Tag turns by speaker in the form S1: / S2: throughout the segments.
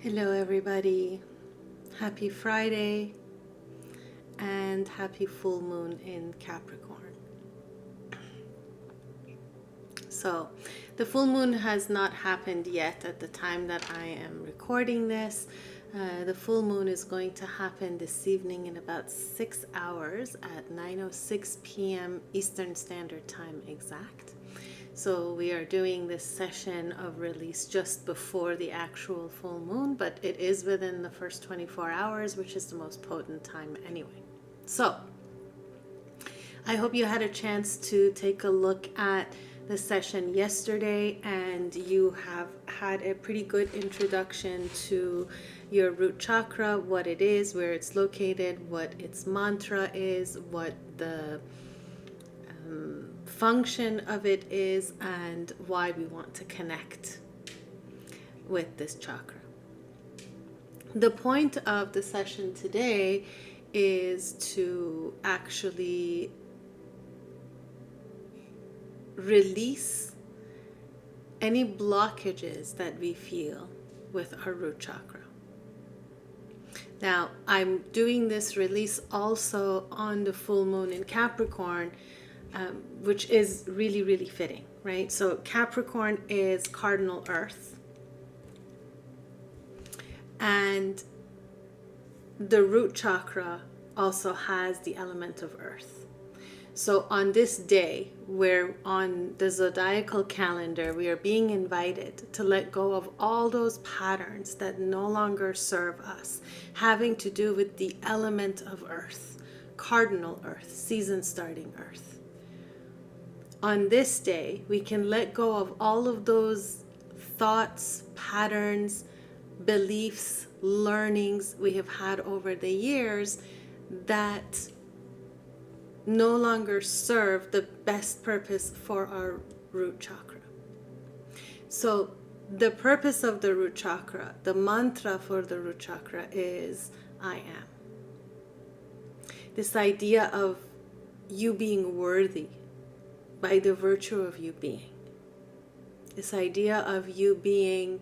S1: Hello everybody, happy Friday and happy full moon in Capricorn. So the full moon has not happened yet at the time that I am recording this. The full moon is going to happen this evening in about 6 hours at 9:06 p.m. Eastern Standard Time exact. So we are doing this session of release just before the actual full moon, but it is within the first 24 hours, which is the most potent time anyway. So I hope you had a chance to take a look at the session yesterday and you have had a pretty good introduction to your root chakra, what it is, where it's located, what its mantra is, what the function of it is, and why we want to connect with this chakra. The point of the session today is to actually release any blockages that we feel with our root chakra. Now, I'm doing this release also on the full moon in Capricorn, which is really, really fitting, right? So Capricorn is cardinal earth, and the root chakra also has the element of earth. So on this day, where on the zodiacal calendar, we are being invited to let go of all those patterns that no longer serve us, having to do with the element of earth, cardinal earth, season starting earth. On this day, we can let go of all of those thoughts, patterns, beliefs, learnings we have had over the years that no longer serve the best purpose for our root chakra. So the purpose of the root chakra, the mantra for the root chakra is I am. This idea of you being worthy by the virtue of you being. This idea of you being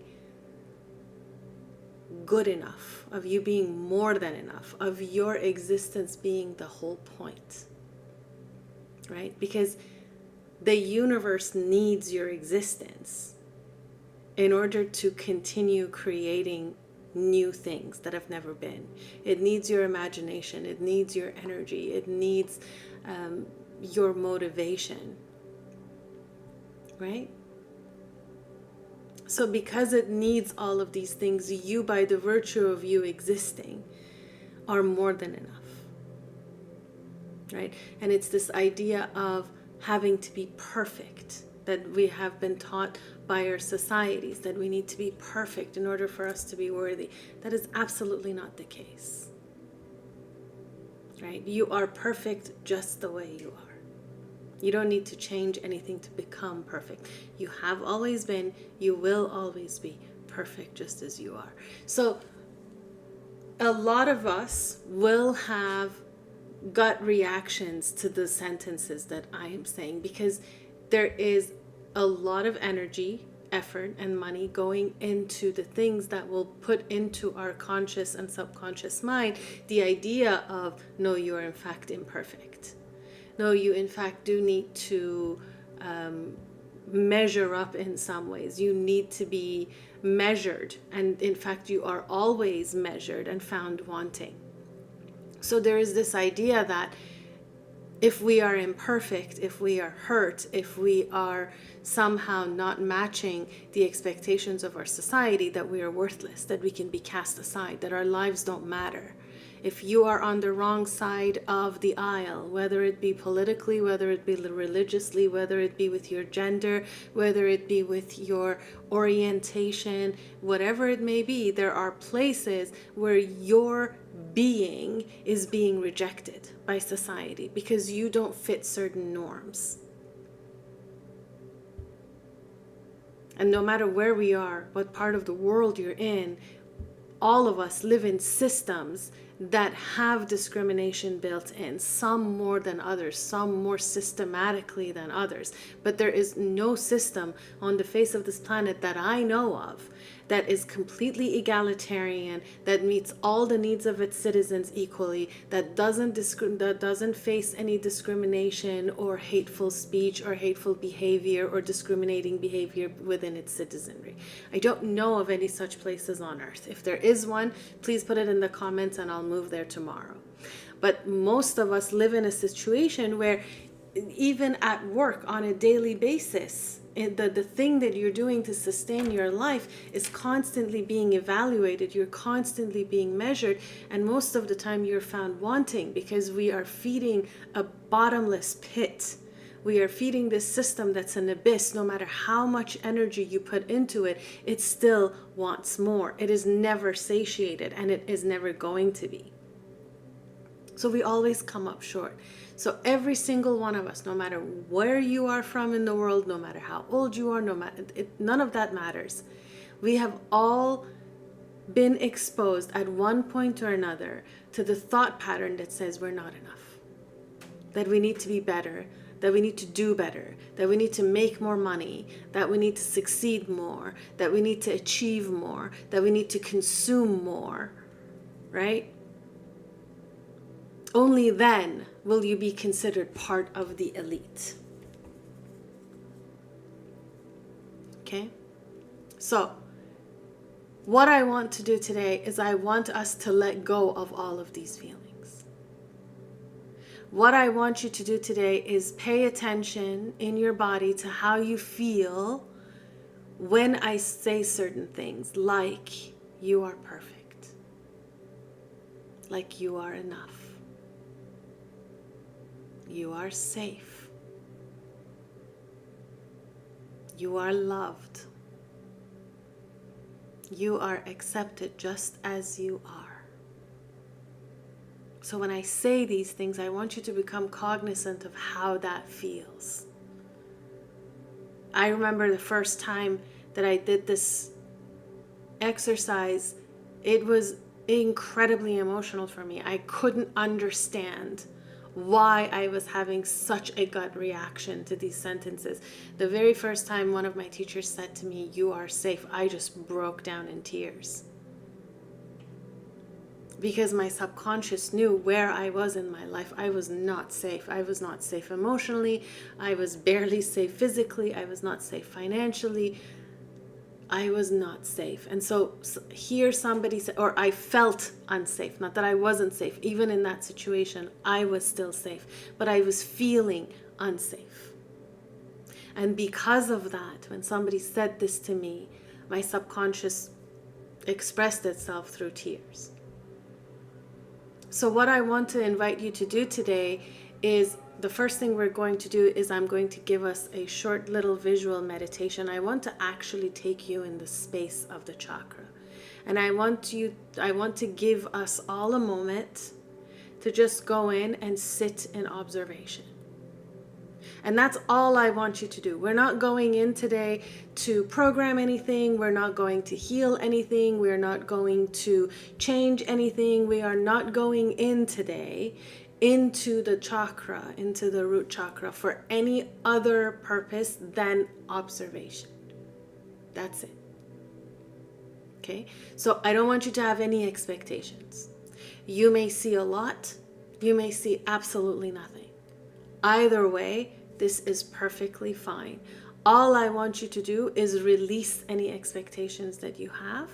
S1: good enough, of you being more than enough, of your existence being the whole point, right? Because the universe needs your existence in order to continue creating new things that have never been. It needs your imagination, it needs your energy, it needs your motivation, right? So because it needs all of these things, you, by the virtue of you existing, are more than enough, right? And it's this idea of having to be perfect that we have been taught by our societies, that we need to be perfect in order for us to be worthy. That is absolutely not the case, right? You are perfect just the way you are. You don't need to change anything to become perfect. You have always been, you will always be perfect just as you are. So a lot of us will have gut reactions to the sentences that I am saying, because there is a lot of energy, effort, and money going into the things that will put into our conscious and subconscious mind the idea of, no, you are in fact imperfect. No, you in fact do need to measure up in some ways. You need to be measured. And in fact, you are always measured and found wanting. So there is this idea that if we are imperfect, if we are hurt, if we are somehow not matching the expectations of our society, that we are worthless, that we can be cast aside, that our lives don't matter. If you are on the wrong side of the aisle, whether it be politically, whether it be religiously, whether it be with your gender, whether it be with your orientation, whatever it may be, there are places where your being is being rejected by society because you don't fit certain norms. And no matter where we are, what part of the world you're in, all of us live in systems that have discrimination built in, some more than others, some more systematically than others. But there is no system on the face of this planet that I know of that is completely egalitarian, that meets all the needs of its citizens equally, that doesn't face any discrimination or hateful speech or hateful behavior or discriminating behavior within its citizenry. I don't know of any such places on earth. If there is one, please put it in the comments and I'll move there tomorrow. But most of us live in a situation where even at work on a daily basis, the thing that you're doing to sustain your life is constantly being evaluated. You're constantly being measured, and most of the time you're found wanting, because we are feeding a bottomless pit. We are feeding this system that's an abyss. No matter how much energy you put into it, it still wants more. It is never satiated, and it is never going to be. So we always come up short. So every single one of us, no matter where you are from in the world, no matter how old you are, none of that matters. We have all been exposed at one point or another to the thought pattern that says we're not enough, that we need to be better, that we need to do better, that we need to make more money, that we need to succeed more, that we need to achieve more, that we need to consume more, right? Only then will you be considered part of the elite. Okay? So, what I want to do today is I want us to let go of all of these feelings. What I want you to do today is pay attention in your body to how you feel when I say certain things, like you are perfect, like you are enough. You are safe. You are loved. You are accepted just as you are. So when I say these things, I want you to become cognizant of how that feels. I remember the first time that I did this exercise, it was incredibly emotional for me. I couldn't understand why I was having such a gut reaction to these sentences. The very first time one of my teachers said to me, "You are safe," I just broke down in tears. Because my subconscious knew where I was in my life. I was not safe. I was not safe emotionally. I was barely safe physically. I was not safe financially. I was not safe. And so here somebody said, or I felt unsafe, not that I wasn't safe. Even in that situation, I was still safe, but I was feeling unsafe. And because of that, when somebody said this to me, my subconscious expressed itself through tears. So what I want to invite you to do today is, the first thing we're going to do is I'm going to give us a short little visual meditation. I want to actually take you in the space of the chakra. And I want to give us all a moment to just go in and sit in observation. And that's all I want you to do. We're not going in today to program anything. We're not going to heal anything. We're not going to change anything. We are not going in today into the chakra, into the root chakra, for any other purpose than observation. That's it. Okay? So I don't want you to have any expectations. You may see a lot. You may see absolutely nothing. Either way, this is perfectly fine. All I want you to do is release any expectations that you have.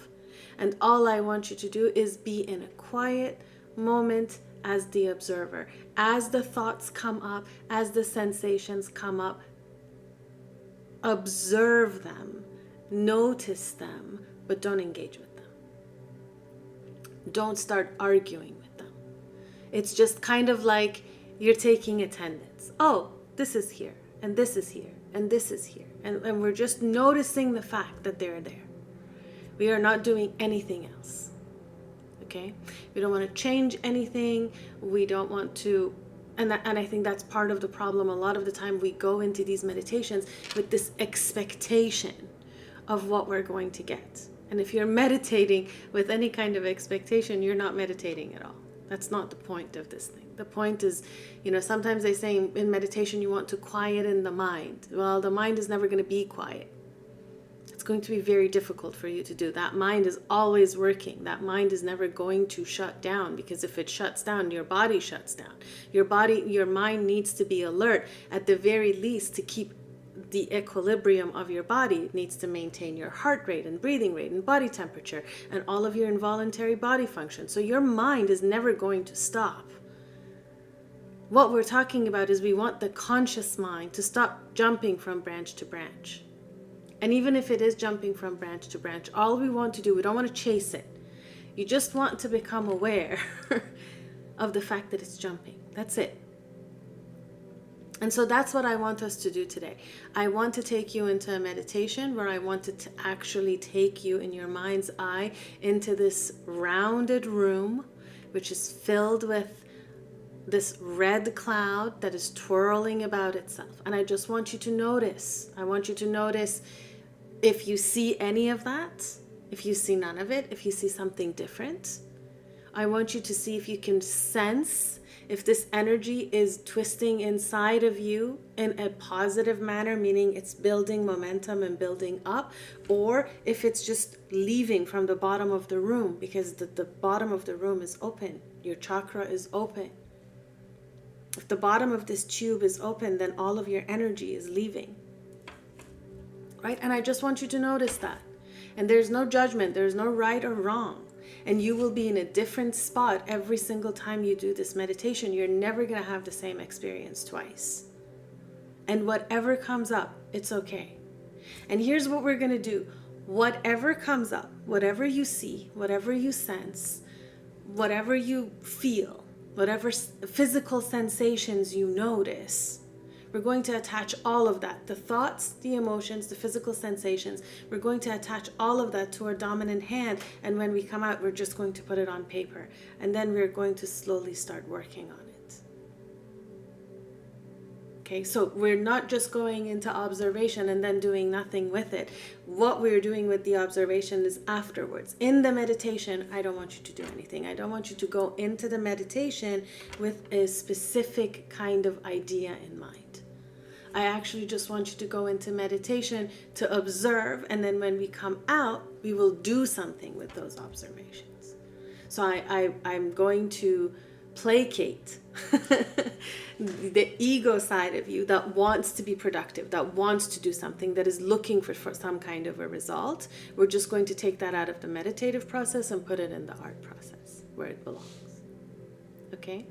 S1: And all I want you to do is be in a quiet moment as the observer. As the thoughts come up, as the sensations come up, observe them, notice them, but don't engage with them. Don't start arguing with them. It's just kind of like you're taking attendance. Oh, this is here, and this is here, and this is here. And we're just noticing the fact that they're there. We are not doing anything else. Okay? We don't want to change anything. We don't want to, and I think that's part of the problem. A lot of the time we go into these meditations with this expectation of what we're going to get. And if you're meditating with any kind of expectation, you're not meditating at all. That's not the point of this thing. The point is, sometimes they say in meditation you want to quieten the mind. Well, the mind is never going to be quiet. It's going to be very difficult for you to do. That mind is always working. That mind is never going to shut down, because if it shuts down, your body shuts down. Your mind needs to be alert at the very least to keep the equilibrium of your body. It needs to maintain your heart rate and breathing rate and body temperature and all of your involuntary body function. So your mind is never going to stop. What we're talking about is we want the conscious mind to stop jumping from branch to branch. And even if it is jumping from branch to branch, all we want to do, we don't want to chase it. You just want to become aware of the fact that it's jumping. That's it. And so that's what I want us to do today. I want to take you into a meditation where I wanted to actually take you in your mind's eye into this rounded room, which is filled with this red cloud that is twirling about itself. And I just want you to notice. I want you to notice if you see any of that, if you see none of it, if you see something different. I want you to see if you can sense if this energy is twisting inside of you in a positive manner, meaning it's building momentum and building up, or if it's just leaving from the bottom of the room, because the bottom of the room is open. Your chakra is open. If the bottom of this tube is open, then all of your energy is leaving. Right? And I just want you to notice that. And there's no judgment. There's no right or wrong. And you will be in a different spot every single time you do this meditation. You're never going to have the same experience twice. And whatever comes up, it's okay. And here's what we're going to do. Whatever comes up, whatever you see, whatever you sense, whatever you feel, whatever physical sensations you notice, we're going to attach all of that, the thoughts, the emotions, the physical sensations, we're going to attach all of that to our dominant hand. And when we come out, we're just going to put it on paper. And then we're going to slowly start working on it. Okay, so we're not just going into observation and then doing nothing with it. What we're doing with the observation is afterwards. In the meditation, I don't want you to do anything. I don't want you to go into the meditation with a specific kind of idea in mind. I actually just want you to go into meditation to observe, and then when we come out, we will do something with those observations. So I'm going to placate the ego side of you that wants to be productive, that wants to do something, that is looking for some kind of a result. We're just going to take that out of the meditative process and put it in the art process where it belongs. Okay?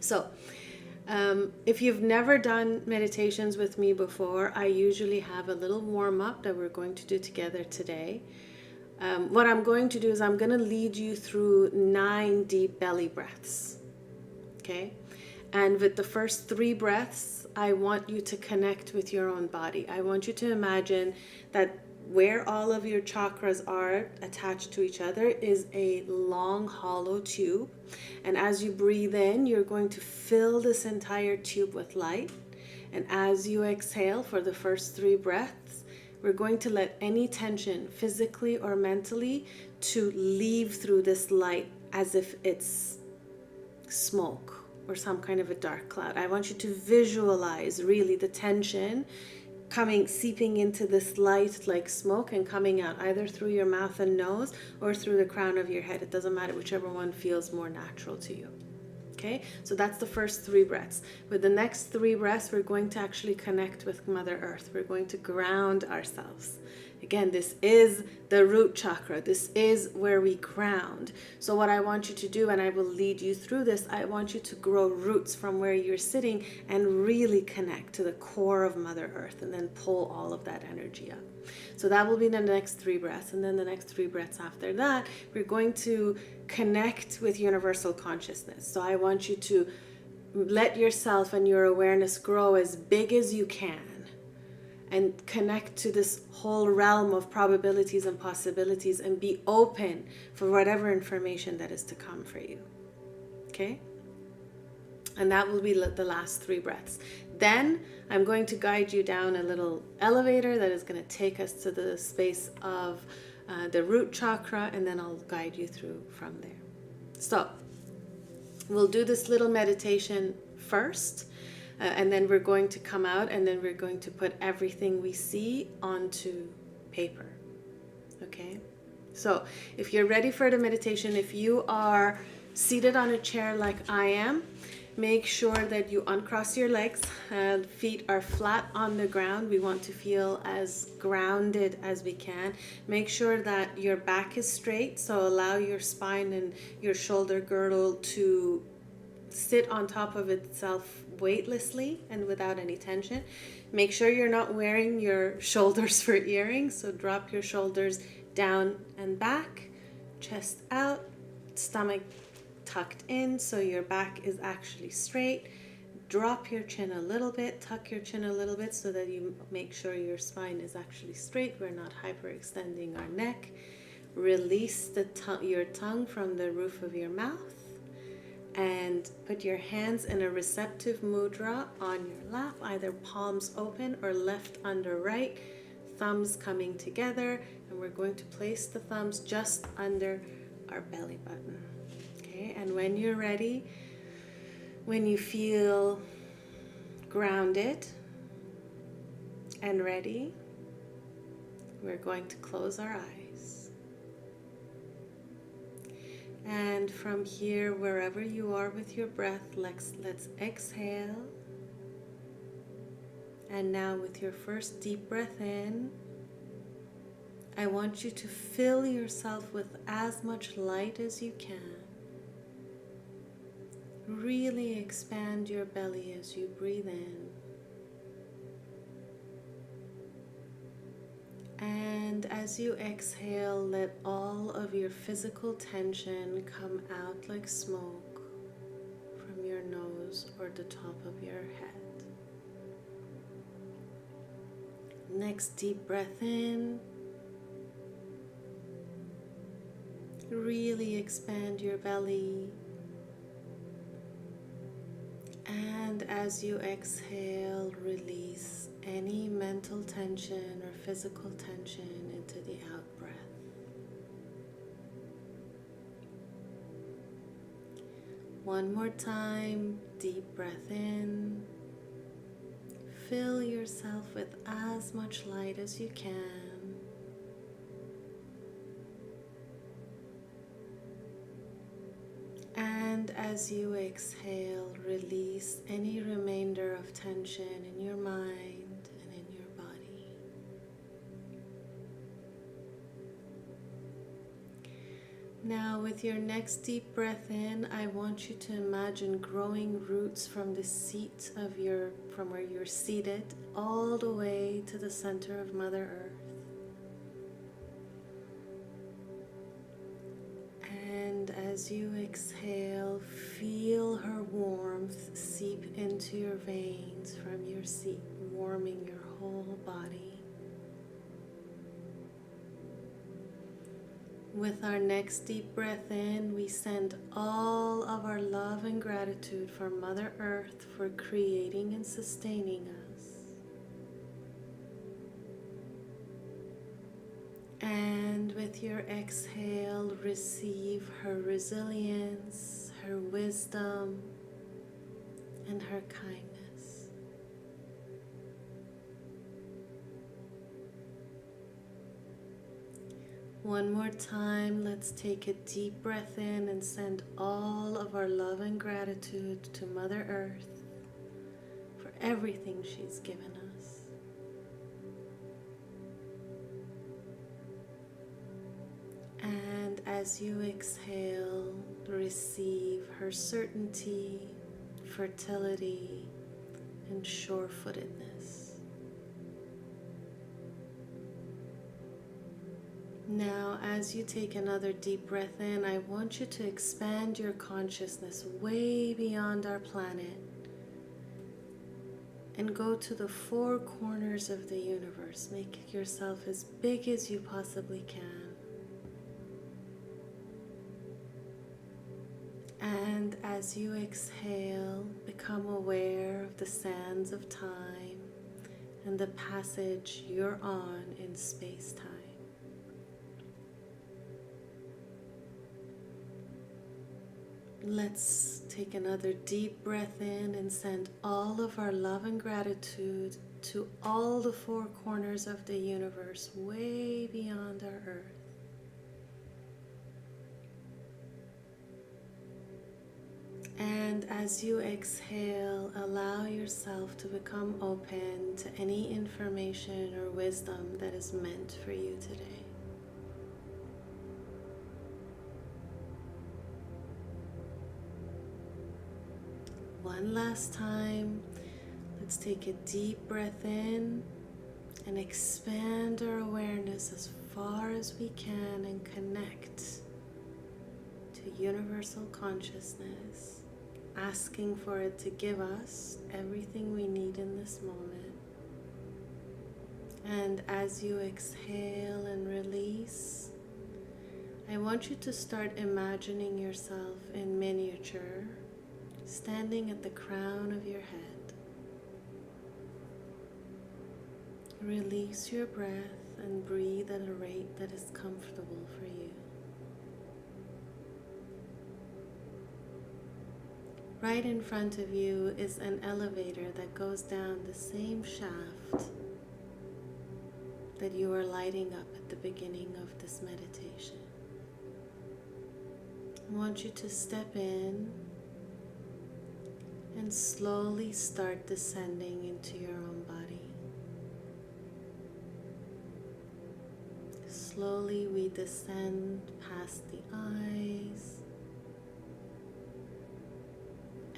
S1: So, if you've never done meditations with me before, I usually have a little warm-up that we're going to do together today. What I'm going to do is I'm going to lead you through 9 deep belly breaths. Okay? And with the first 3 breaths, I want you to connect with your own body. I want you to imagine that where all of your chakras are attached to each other is a long hollow tube. And as you breathe in, you're going to fill this entire tube with light. And as you exhale for the first 3 breaths, we're going to let any tension, physically or mentally, to leave through this light as if it's smoke or some kind of a dark cloud. I want you to visualize really the tension seeping into this light like smoke and coming out either through your mouth and nose or through the crown of your head. It doesn't matter, whichever one feels more natural to you. Okay, so that's the first 3 breaths. With the next 3 breaths, we're going to actually connect with Mother Earth. We're going to ground ourselves. Again, this is the root chakra. This is where we ground. So what I want you to do, and I will lead you through this, I want you to grow roots from where you're sitting and really connect to the core of Mother Earth and then pull all of that energy up. So that will be the next 3 breaths. And then the next 3 breaths after that, we're going to connect with universal consciousness. So I want you to let yourself and your awareness grow as big as you can and connect to this whole realm of probabilities and possibilities and be open for whatever information that is to come for you. Okay? And that will be the last 3 breaths. Then I'm going to guide you down a little elevator that is going to take us to the space of the root chakra, and then I'll guide you through from there. So We'll do this little meditation first, and then we're going to come out, and then we're going to put everything we see onto paper. Okay? So if you're ready for the meditation, if you are seated on a chair like I am, make sure that you uncross your legs. Feet are flat on the ground. We want to feel as grounded as we can. Make sure that your back is straight. So allow your spine and your shoulder girdle to sit on top of itself weightlessly and without any tension. Make sure you're not wearing your shoulders for earrings. So drop your shoulders down and back, chest out, stomach tucked in so your back is actually straight. Drop your chin a little bit, tuck your chin a little bit so that you make sure your spine is actually straight. We're not hyperextending our neck. Release your tongue from the roof of your mouth and put your hands in a receptive mudra on your lap, either palms open or left under right, thumbs coming together, and we're going to place the thumbs just under our belly button. Okay, and when you're ready, when you feel grounded and ready, we're going to close our eyes. And from here, wherever you are with your breath, let's exhale. And now with your first deep breath in, I want you to fill yourself with as much light as you can. Really expand your belly as you breathe in. And as you exhale, let all of your physical tension come out like smoke from your nose or the top of your head. Next deep breath in. Really expand your belly. And as you exhale, release any mental tension or physical tension into the out breath. One more time, deep breath in. Fill yourself with as much light as you can. And as you exhale, release any remainder of tension in your mind and in your body. Now, with your next deep breath in, I want you to imagine growing roots from the seat of from where you're seated all the way to the center of Mother Earth. And as you exhale, feel her warmth seep into your veins from your seat, warming your whole body. With our next deep breath in, we send all of our love and gratitude for Mother Earth for creating and sustaining us. And with your exhale, receive her resilience, her wisdom, and her kindness. One more time, let's take a deep breath in and send all of our love and gratitude to Mother Earth for everything she's given us. And as you exhale, receive her certainty, fertility, and sure-footedness. Now, as you take another deep breath in, I want you to expand your consciousness way beyond our planet and go to the four corners of the universe. Make yourself as big as you possibly can. And as you exhale, become aware of the sands of time and the passage you're on in space-time. Let's take another deep breath in and send all of our love and gratitude to all the four corners of the universe, way beyond our earth. And as you exhale, allow yourself to become open to any information or wisdom that is meant for you today. One last time, let's take a deep breath in and expand our awareness as far as we can and connect to universal consciousness, asking for it to give us everything we need in this moment. And as you exhale and release, I want you to start imagining yourself in miniature, standing at the crown of your head. Release your breath and breathe at a rate that is comfortable for you. Right in front of you is an elevator that goes down the same shaft that you are lighting up at the beginning of this meditation. I want you to step in and slowly start descending into your own body. Slowly we descend past the eyes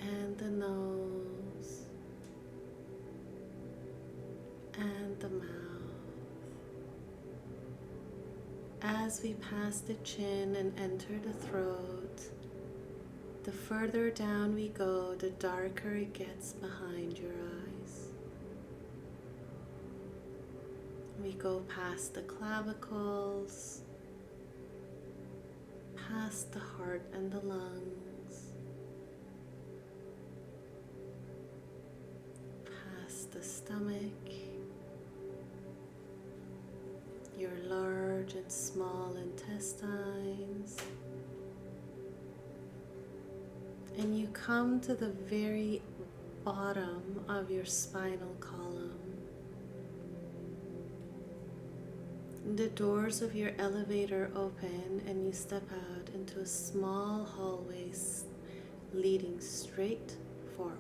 S1: and the nose and the mouth. As we pass the chin and enter the throat, the further down we go, the darker it gets behind your eyes. We go past the clavicles, past the heart and the lungs, past the stomach, your large and small intestines, and you come to the very bottom of your spinal column. The doors of your elevator open and you step out into a small hallway leading straight forward.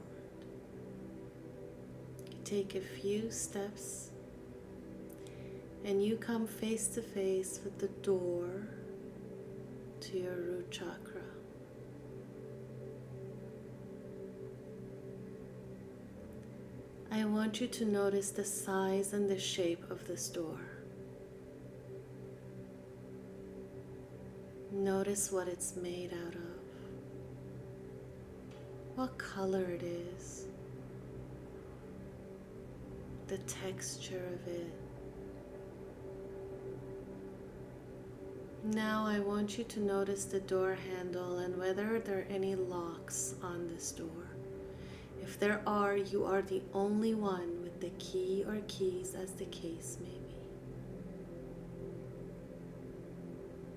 S1: You take a few steps and you come face to face with the door to your root chakra. I want you to notice the size and the shape of this door. Notice what it's made out of, what color it is, the texture of it. Now I want you to notice the door handle and whether there are any locks on this door. If there are, you are the only one with the key or keys, as the case may be.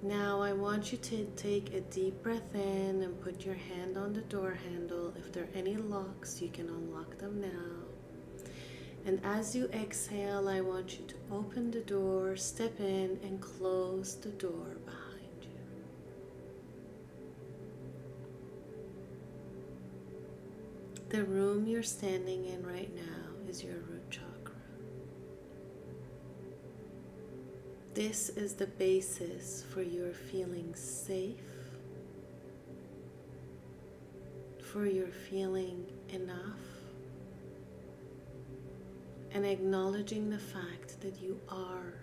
S1: Now I want you to take a deep breath in and put your hand on the door handle. If there are any locks, you can unlock them now. And as you exhale, I want you to open the door, step in, and close the door behind you. The room you're standing in right now is your root chakra. This is the basis for your feeling safe, for your feeling enough, and acknowledging the fact that you are.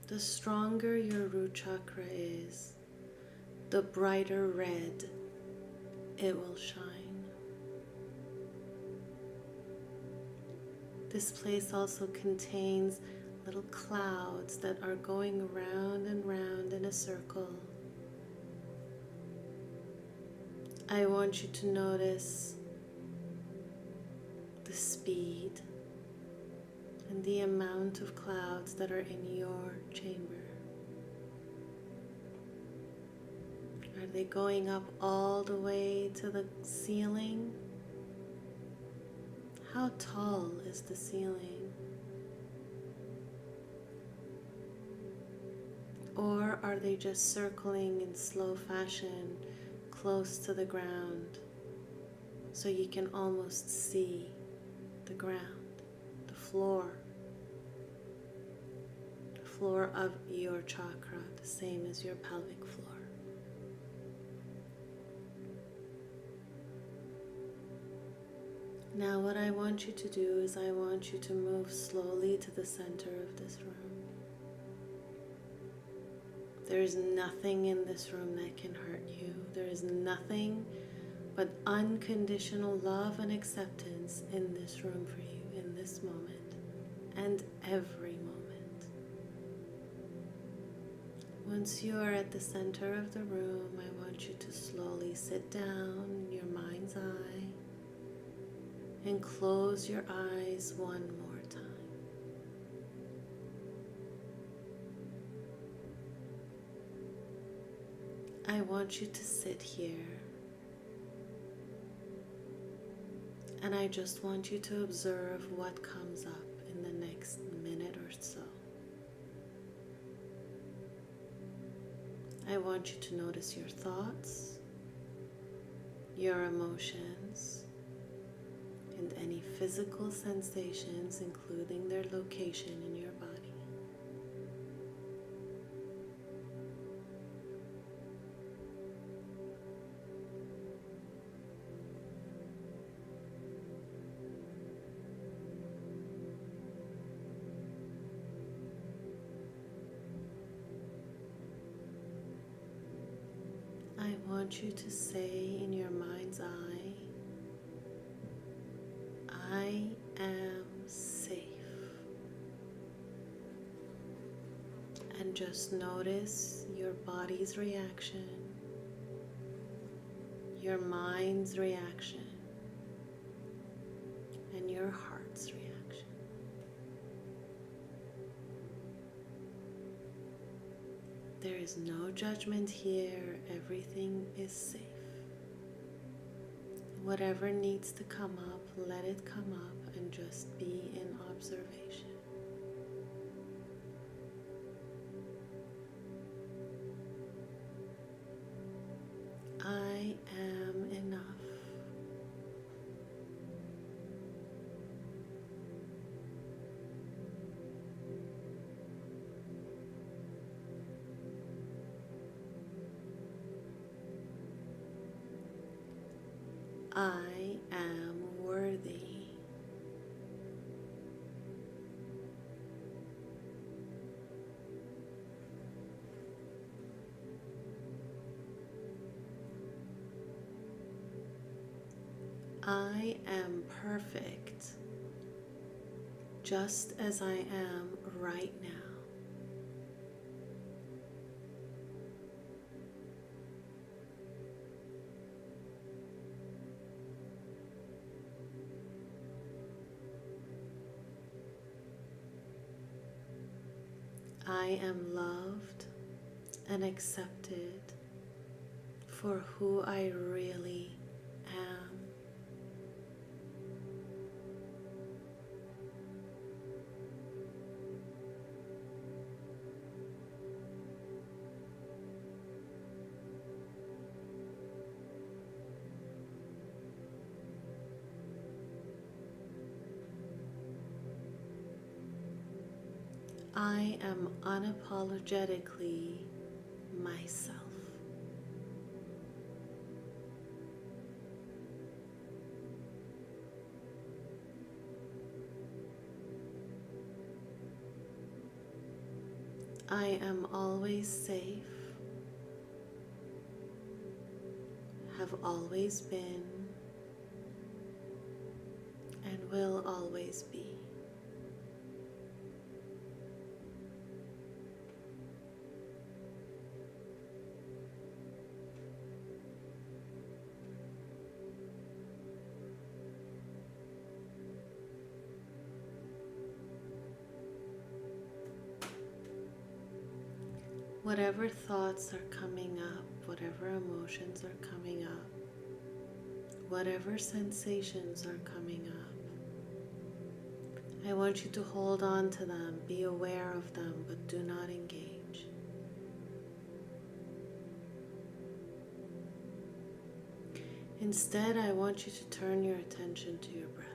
S1: The stronger your root chakra is, the brighter red it will shine. This place also contains little clouds that are going round and round in a circle. I want you to notice the speed and the amount of clouds that are in your chamber. they going up all the way to the ceiling? How tall is the ceiling? Or are they just circling in slow fashion close to the ground so you can almost see the ground, the floor of your chakra, the same as your pelvic floor? Now what I want you to do is I want you to move slowly to the center of this room. There is nothing in this room that can hurt you. There is nothing but unconditional love and acceptance in this room for you in this moment and every moment. Once you are at the center of the room, I want you to slowly sit down in your mind's eye and close your eyes one more time. I want you to sit here, and I just want you to observe what comes up in the next minute or so. I want you to notice your thoughts, your emotions, and any physical sensations, including their location in your body. I want you to say in your mind's eye, I am safe. And just notice your body's reaction, your mind's reaction, and your heart's reaction. There is no judgment here. Everything is safe. Whatever needs to come up, let it come up and just be in observation. I am enough. I am worthy. I am perfect, just as I am right now. I am loved and accepted for who I really am. I am unapologetically myself. I am always safe, have always been, and will always be. Whatever thoughts are coming up, whatever emotions are coming up, whatever sensations are coming up. I want you to hold on to them, be aware of them, but do not engage. Instead, I want you to turn your attention to your breath.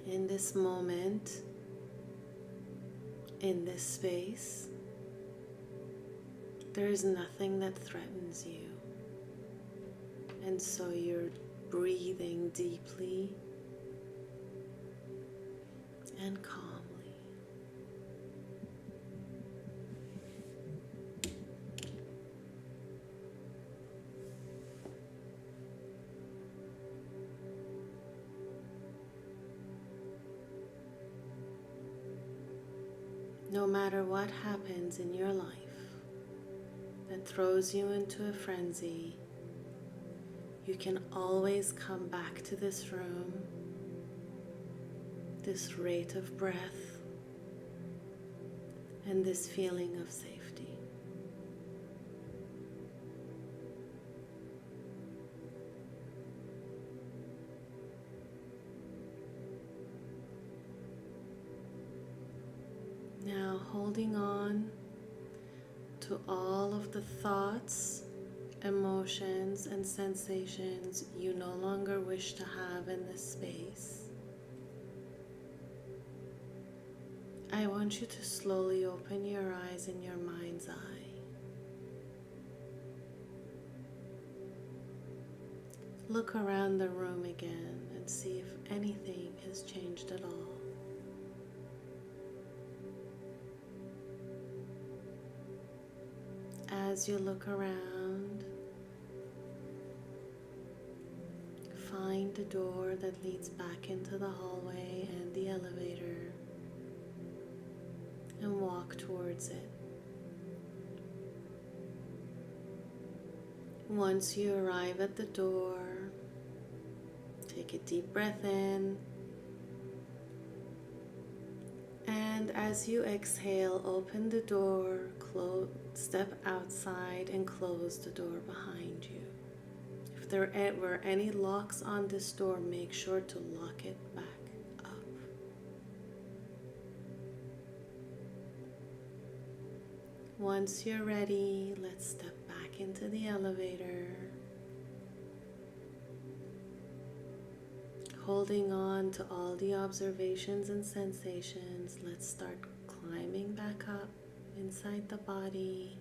S1: In this moment, in this space, there is nothing that threatens you. And so you're breathing deeply and calmly. No matter what happens in your life that throws you into a frenzy, you can always come back to this room, this rate of breath, and this feeling of safety. Now, holding on to all of the thoughts, emotions, and sensations you no longer wish to have in this space, I want you to slowly open your eyes in your mind's eye. Look around the room again and see if anything has changed at all. As you look around, find the door that leads back into the hallway and the elevator and walk towards it. Once you arrive at the door, take a deep breath in, and as you exhale, open the door, step outside and close the door behind you. If there were any locks on this door, make sure to lock it back up. Once you're ready, let's step back into the elevator. Holding on to all the observations and sensations, let's start climbing back up inside the body.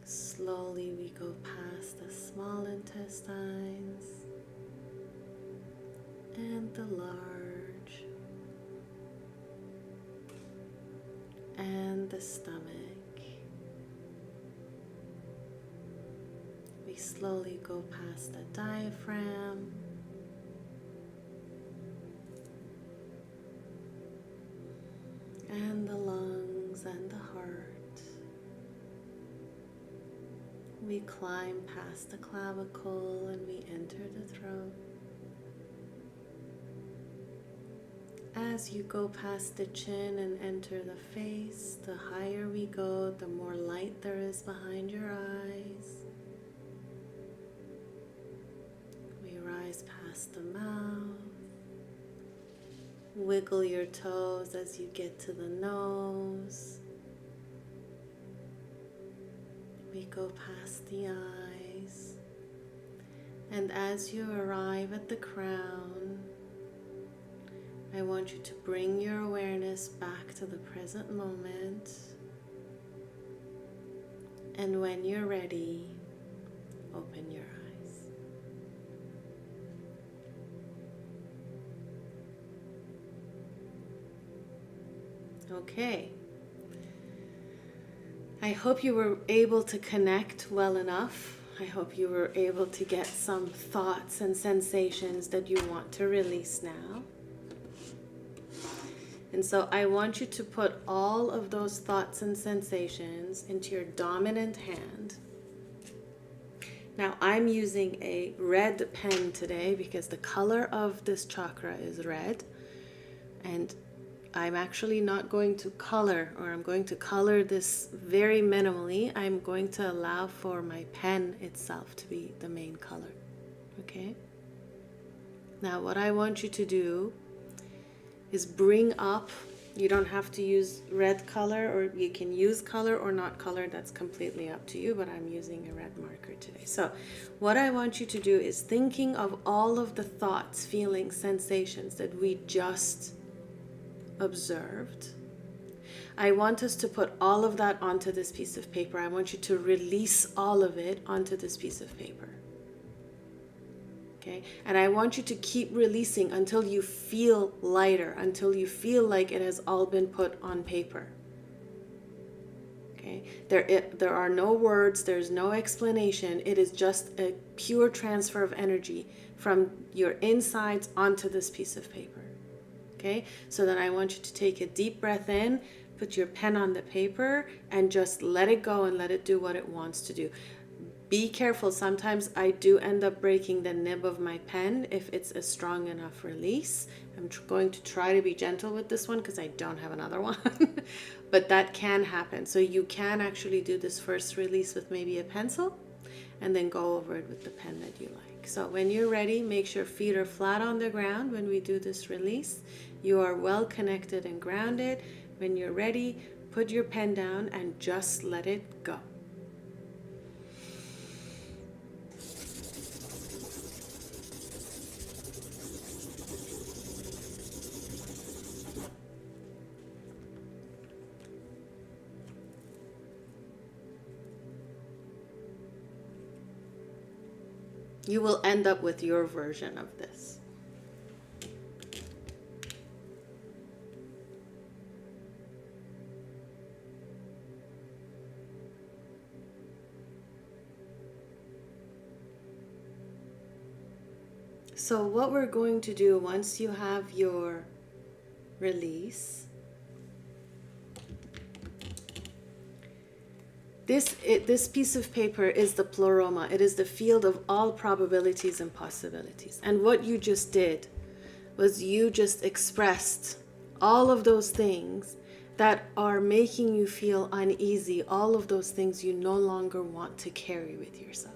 S1: Slowly we go past the small intestines and the large and the stomach. We slowly go past the diaphragm and the lungs and the heart. We climb past the clavicle and we enter the throat. As you go past the chin and enter the face, the higher we go, the more light there is behind your eyes. We rise past the mouth. Wiggle your toes as you get to the nose. We go past the eyes. And as you arrive at the crown, I want you to bring your awareness back to the present moment. And when you're ready, open your eyes. Okay. I hope you were able to connect well enough. I hope you were able to get some thoughts and sensations that you want to release now. And so I want you to put all of those thoughts and sensations into your dominant hand. Now I'm using a red pen today because the color of this chakra is red, and I'm actually not going to color, or I'm going to color this very minimally. I'm going to allow for my pen itself to be the main color. Okay? Now what I want you to do is bring up, you don't have to use red color, or you can use color or not color, that's completely up to you, but I'm using a red marker today. So what I want you to do is thinking of all of the thoughts, feelings, sensations that we just observed. I want us to put all of that onto this piece of paper. I want you to release all of it onto this piece of paper. Okay? And I want you to keep releasing until you feel lighter, until you feel like it has all been put on paper. Okay? There are no words, there's no explanation. It is just a pure transfer of energy from your insides onto this piece of paper. Okay? So then I want you to take a deep breath in, put your pen on the paper, and just let it go and let it do what it wants to do. Be careful. Sometimes I do end up breaking the nib of my pen if it's a strong enough release. I'm going to try to be gentle with this one because I don't have another one. But that can happen. So you can actually do this first release with maybe a pencil and then go over it with the pen that you like. So when you're ready, make sure feet are flat on the ground when we do this release. You are well connected and grounded. When you're ready, put your pen down and just let it go. You will end up with your version of this. So what we're going to do once you have your release, this piece of paper is the pleroma. It is the field of all probabilities and possibilities. And what you just did was you just expressed all of those things that are making you feel uneasy, all of those things you no longer want to carry with yourself.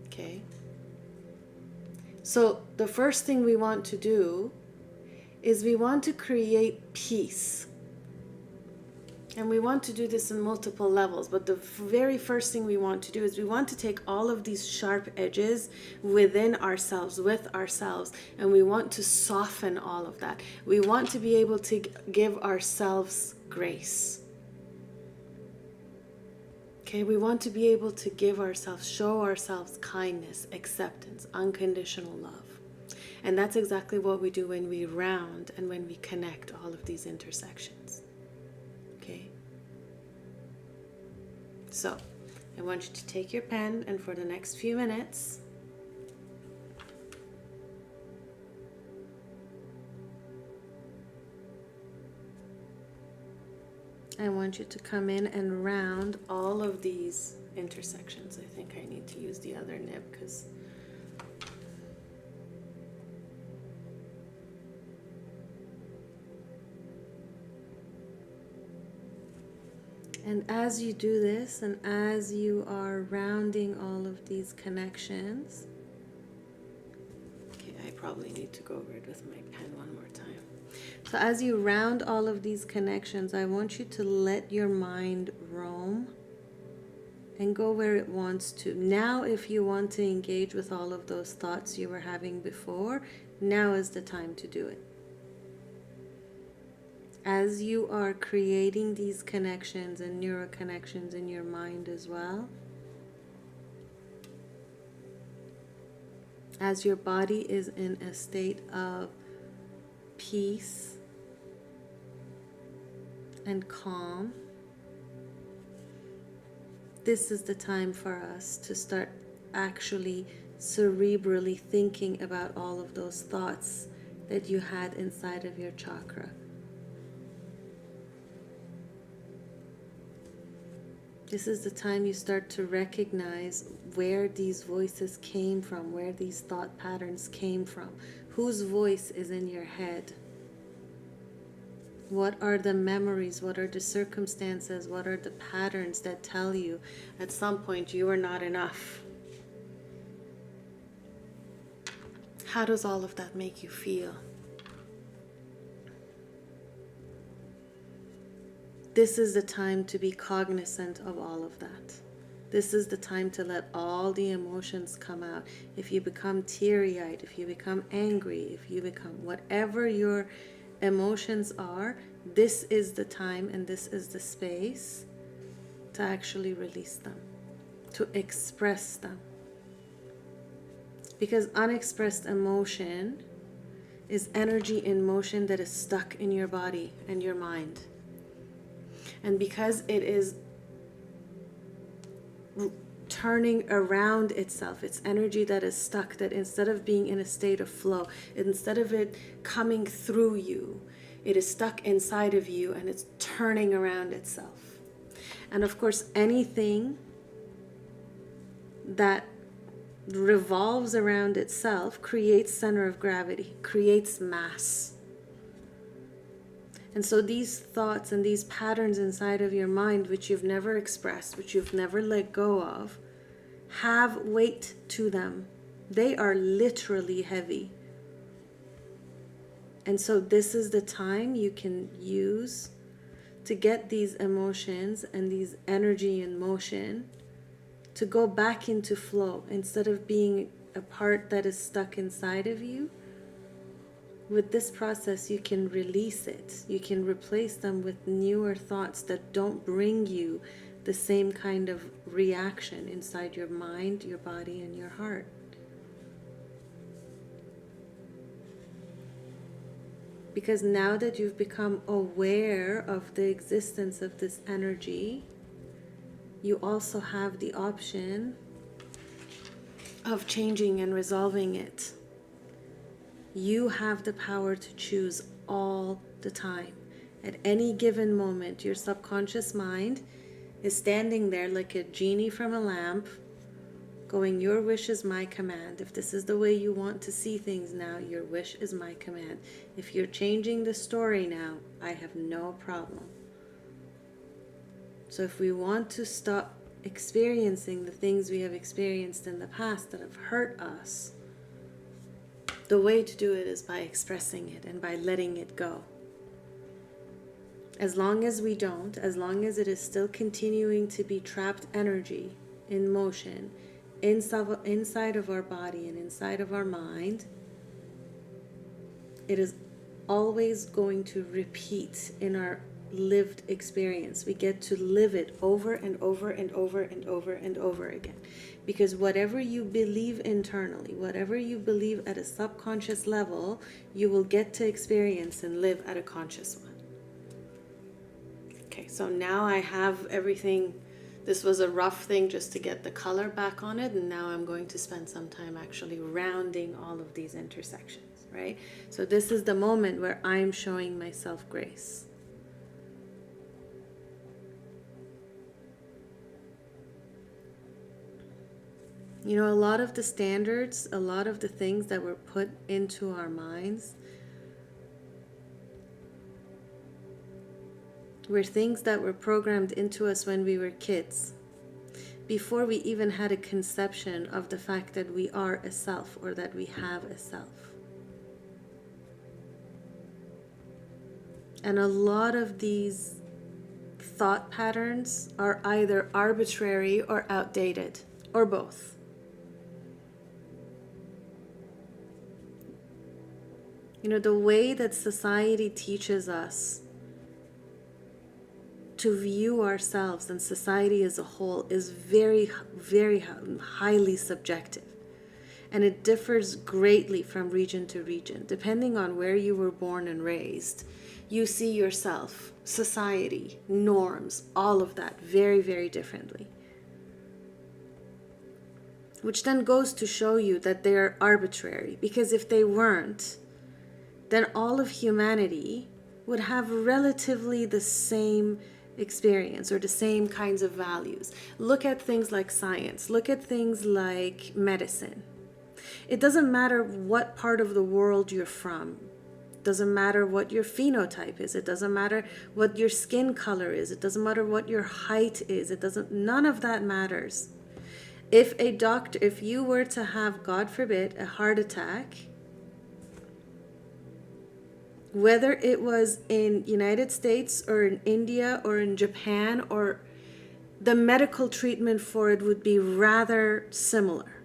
S1: Okay? So the first thing we want to do is we want to create peace. And we want to do this in multiple levels, but the very first thing we want to do is we want to take all of these sharp edges within ourselves, with ourselves, and we want to soften all of that. We want to be able to give ourselves grace. Okay, we want to be able to give ourselves, show ourselves kindness, acceptance, unconditional love. And that's exactly what we do when we round and when we connect all of these intersections. Okay? So, I want you to take your pen, and for the next few minutes, I want you to come in and round all of these intersections. I think I need to use the other nib because and as you do this, and as you are rounding all of these connections, okay, I probably need to go over it with my pen one more time. So as you round all of these connections, I want you to let your mind roam and go where it wants to. Now, if you want to engage with all of those thoughts you were having before, now is the time to do it. As you are creating these connections and neuro connections in your mind as well, as your body is in a state of peace and calm, this is the time for us to start actually cerebrally thinking about all of those thoughts that you had inside of your chakra. This is the time you start to recognize where these voices came from, where these thought patterns came from, whose voice is in your head. What are the memories? What are the circumstances? What are the patterns that tell you at some point you are not enough? How does all of that make you feel? This is the time to be cognizant of all of that. This is the time to let all the emotions come out. If you become teary-eyed, if you become angry, if you become whatever your emotions are, this is the time and this is the space to actually release them, to express them. Because unexpressed emotion is energy in motion that is stuck in your body and your mind. And because it is turning around itself, it's energy that is stuck, that instead of being in a state of flow, instead of it coming through you, it is stuck inside of you and it's turning around itself. And of course, anything that revolves around itself creates center of gravity, creates mass. And so these thoughts and these patterns inside of your mind, which you've never expressed, which you've never let go of, have weight to them. They are literally heavy. And so this is the time you can use to get these emotions and these energy in motion to go back into flow instead of being a part that is stuck inside of you. With this process, you can release it. You can replace them with newer thoughts that don't bring you the same kind of reaction inside your mind, your body, and your heart. Because now that you've become aware of the existence of this energy, you also have the option of changing and resolving it. You have the power to choose all the time. At any given moment, your subconscious mind is standing there like a genie from a lamp, going, your wish is my command. If this is the way you want to see things now, your wish is my command. If you're changing the story now, I have no problem. So if we want to stop experiencing the things we have experienced in the past that have hurt us, the way to do it is by expressing it and by letting it go. As long as we don't, as long as it is still continuing to be trapped energy in motion inside of our body and inside of our mind, it is always going to repeat in our lived experience. We get to live it over and over and over and over and over again. Because whatever you believe internally, whatever you believe at a subconscious level, you will get to experience and live at a conscious one. Okay, so now I have everything. This was a rough thing just to get the color back on it, and now I'm going to spend some time actually rounding all of these intersections, right? So this is the moment where I'm showing myself grace. You know, a lot of the standards, a lot of the things that were put into our minds were things that were programmed into us when we were kids, before we even had a conception of the fact that we are a self or that we have a self. And a lot of these thought patterns are either arbitrary or outdated, or both. You know, the way that society teaches us to view ourselves and society as a whole is very, very highly subjective. And it differs greatly from region to region. Depending on where you were born and raised, you see yourself, society, norms, all of that very, very differently. Which then goes to show you that they are arbitrary. Because if they weren't, then all of humanity would have relatively the same experience or the same kinds of values. Look at things like science, look at things like medicine. It doesn't matter what part of the world you're from. It doesn't matter what your phenotype is. It doesn't matter what your skin color is. It doesn't matter what your height is. None of that matters. If you were to have, God forbid, a heart attack, whether it was in United States or in India or in Japan, or the medical treatment for it would be rather similar,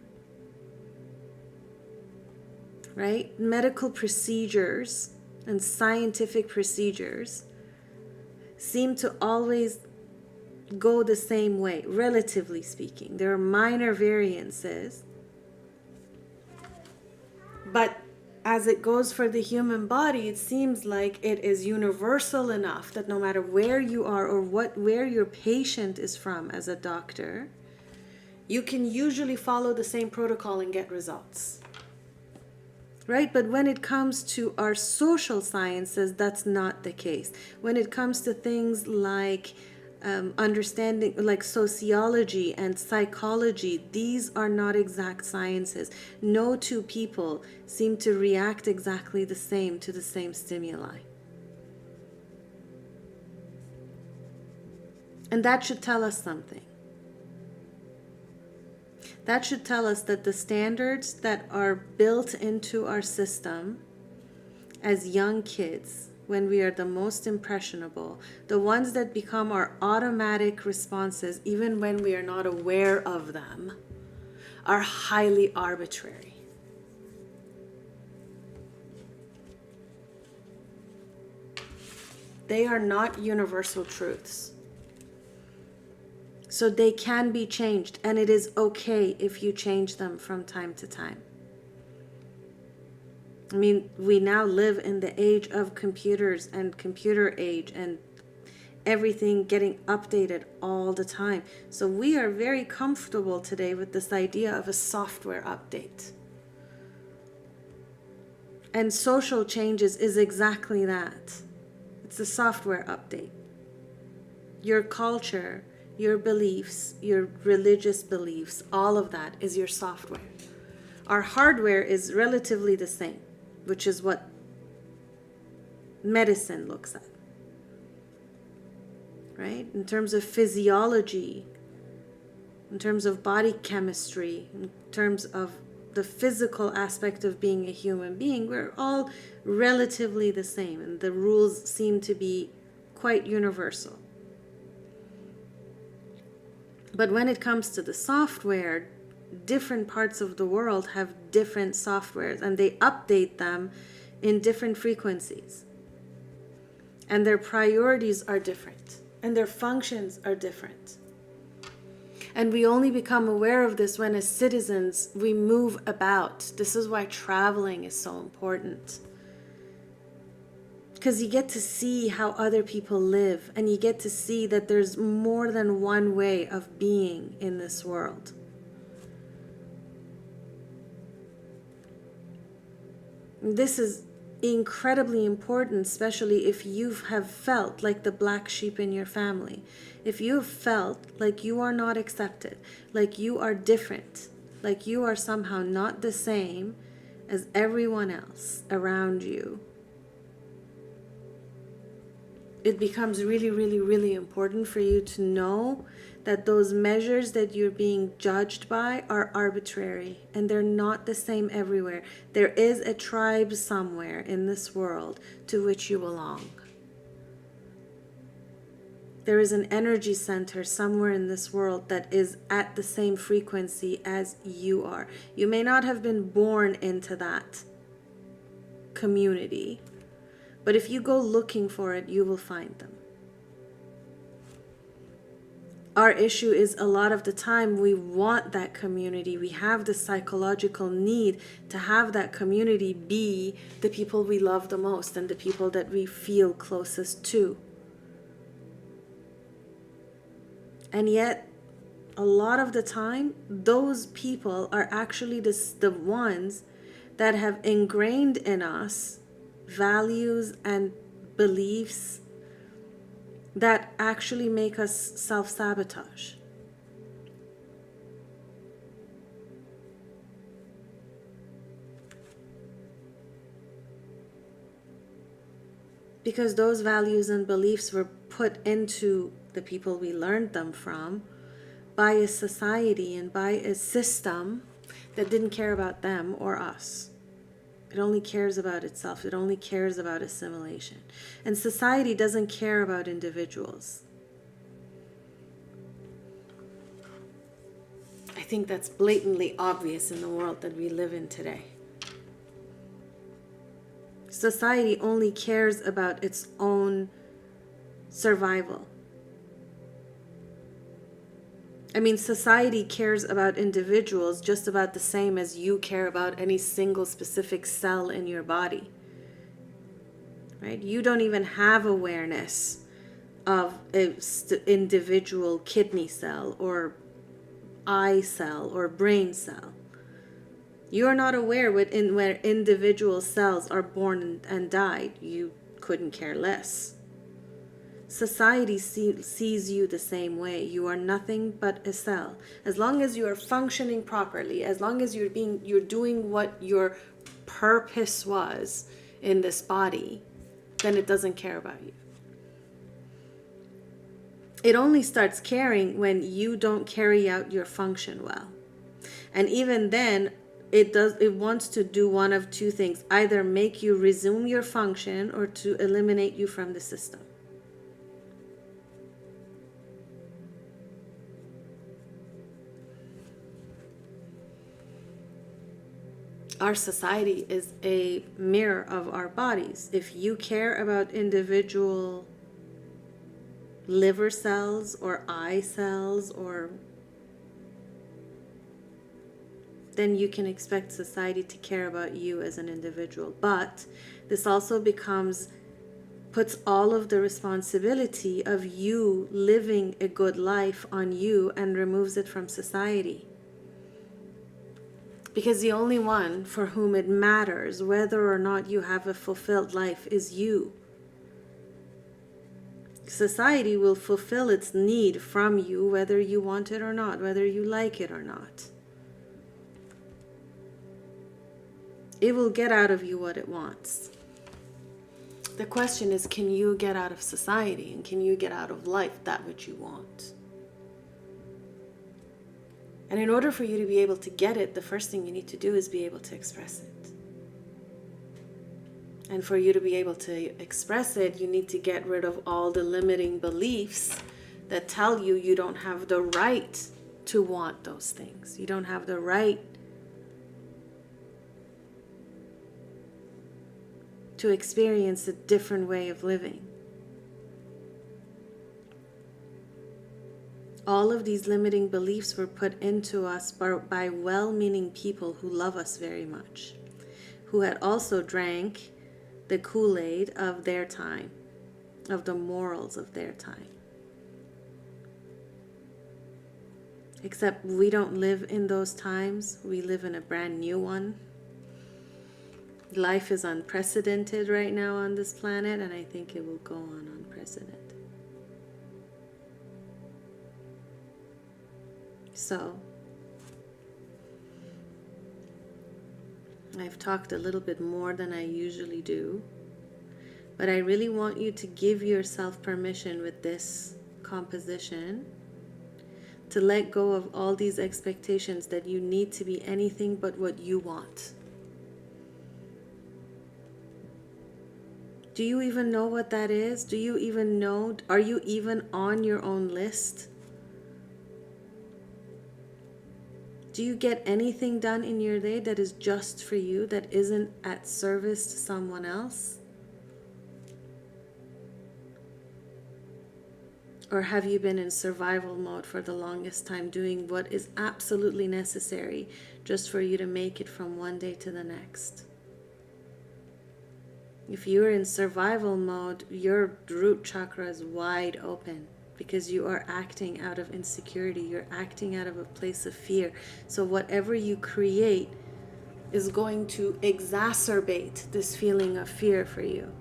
S1: right? Medical procedures and scientific procedures seem to always go the same way, relatively speaking. There are minor variances, but as it goes for the human body, it seems like it is universal enough that no matter where you are or where your patient is from as a doctor, you can usually follow the same protocol and get results. Right? But when it comes to our social sciences, that's not the case. When it comes to things like understanding, like sociology and psychology, these are not exact sciences. No two people seem to react exactly the same to the same stimuli. And that should tell us something. That should tell us that the standards that are built into our system as young kids, when we are the most impressionable, the ones that become our automatic responses, even when we are not aware of them, are highly arbitrary. They are not universal truths. So they can be changed, and it is okay if you change them from time to time. I mean, we now live in the age of computers and computer age and everything getting updated all the time. So we are very comfortable today with this idea of a software update. And social changes is exactly that. It's a software update. Your culture, your beliefs, your religious beliefs, all of that is your software. Our hardware is relatively the same, which is what medicine looks at, right? In terms of physiology, in terms of body chemistry, in terms of the physical aspect of being a human being, we're all relatively the same, and the rules seem to be quite universal. But when it comes to the software, different parts of the world have different softwares, and they update them in different frequencies. And their priorities are different, and their functions are different. And we only become aware of this when, as citizens, we move about. This is why traveling is so important. Because you get to see how other people live, and you get to see that there's more than one way of being in this world. This is incredibly important, especially if you have felt like the black sheep in your family. If you have felt like you are not accepted, like you are different, like you are somehow not the same as everyone else around you, it becomes really, really, really important for you to know that those measures that you're being judged by are arbitrary, and they're not the same everywhere. There is a tribe somewhere in this world to which you belong. There is an energy center somewhere in this world that is at the same frequency as you are. You may not have been born into that community, but if you go looking for it, you will find them. Our issue is a lot of the time we want that community. We have the psychological need to have that community be the people we love the most and the people that we feel closest to. And yet, a lot of the time, those people are actually the ones that have ingrained in us values and beliefs that actually make us self-sabotage. Because those values and beliefs were put into the people we learned them from by a society and by a system that didn't care about them or us. It only cares about itself. It only cares about assimilation. And society doesn't care about individuals. I think that's blatantly obvious in the world that we live in today. Society only cares about its own survival. I mean, society cares about individuals just about the same as you care about any single specific cell in your body. Right? You don't even have awareness of an individual kidney cell or eye cell or brain cell. You are not aware where individual cells are born and died. You couldn't care less. Society sees you the same way. You are nothing but a cell. As long as you are functioning properly, as long as you're doing what your purpose was in this body, then it doesn't care about you. It only starts caring when you don't carry out your function well. And even then, it wants to do one of two things: either make you resume your function or to eliminate you from the system. Our society is a mirror of our bodies. If you care about individual liver cells or eye cells, or then you can expect society to care about you as an individual. But this also puts all of the responsibility of you living a good life on you and removes it from society. Because the only one for whom it matters whether or not you have a fulfilled life is you. Society will fulfill its need from you whether you want it or not, whether you like it or not. It will get out of you what it wants. The question is, can you get out of society, and can you get out of life that which you want? And in order for you to be able to get it, the first thing you need to do is be able to express it. And for you to be able to express it, you need to get rid of all the limiting beliefs that tell you you don't have the right to want those things. You don't have the right to experience a different way of living. All of these limiting beliefs were put into us by well-meaning people who love us very much, who had also drank the Kool-Aid of their time, of the morals of their time. Except we don't live in those times. We live in a brand new one. Life is unprecedented right now on this planet, and I think it will go on unprecedented. So, I've talked a little bit more than I usually do, but I really want you to give yourself permission with this composition to let go of all these expectations that you need to be anything but what you want. Do you even know what that is? Do you even know? Are you even on your own list? Do you get anything done in your day that is just for you, that isn't at service to someone else? Or have you been in survival mode for the longest time, doing what is absolutely necessary just for you to make it from one day to the next? If you're in survival mode, your root chakra is wide open because you are acting out of insecurity. You're acting out of a place of fear. So whatever you create is going to exacerbate this feeling of fear for you.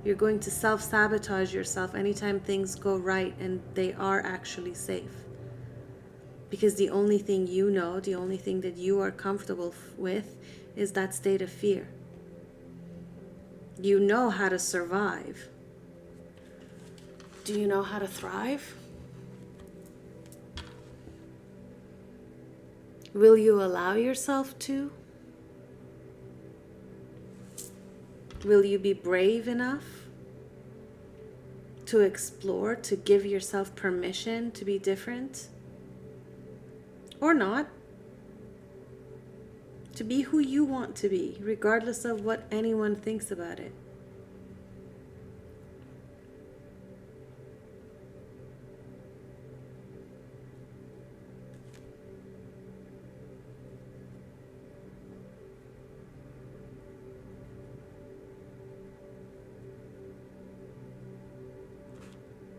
S1: You're going to self-sabotage yourself anytime things go right and they are actually safe. Because the only thing you know, the only thing that you are comfortable with is that state of fear. You know how to survive. Do you know how to thrive? Will you allow yourself to? Will you be brave enough to explore, to give yourself permission to be different? Or not? To be who you want to be, regardless of what anyone thinks about it.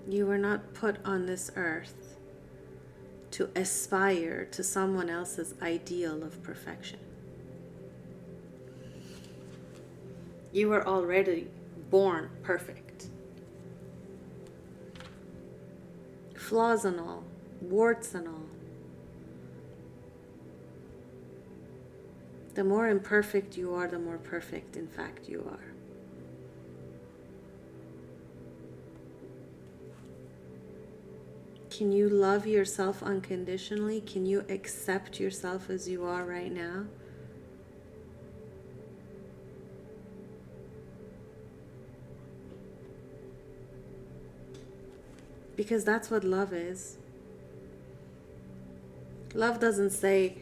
S1: You were not put on this earth to aspire to someone else's ideal of perfection. You were already born perfect. Flaws and all, warts and all. The more imperfect you are, the more perfect, in fact, you are. Can you love yourself unconditionally? Can you accept yourself as you are right now? Because that's what love is. Love doesn't say,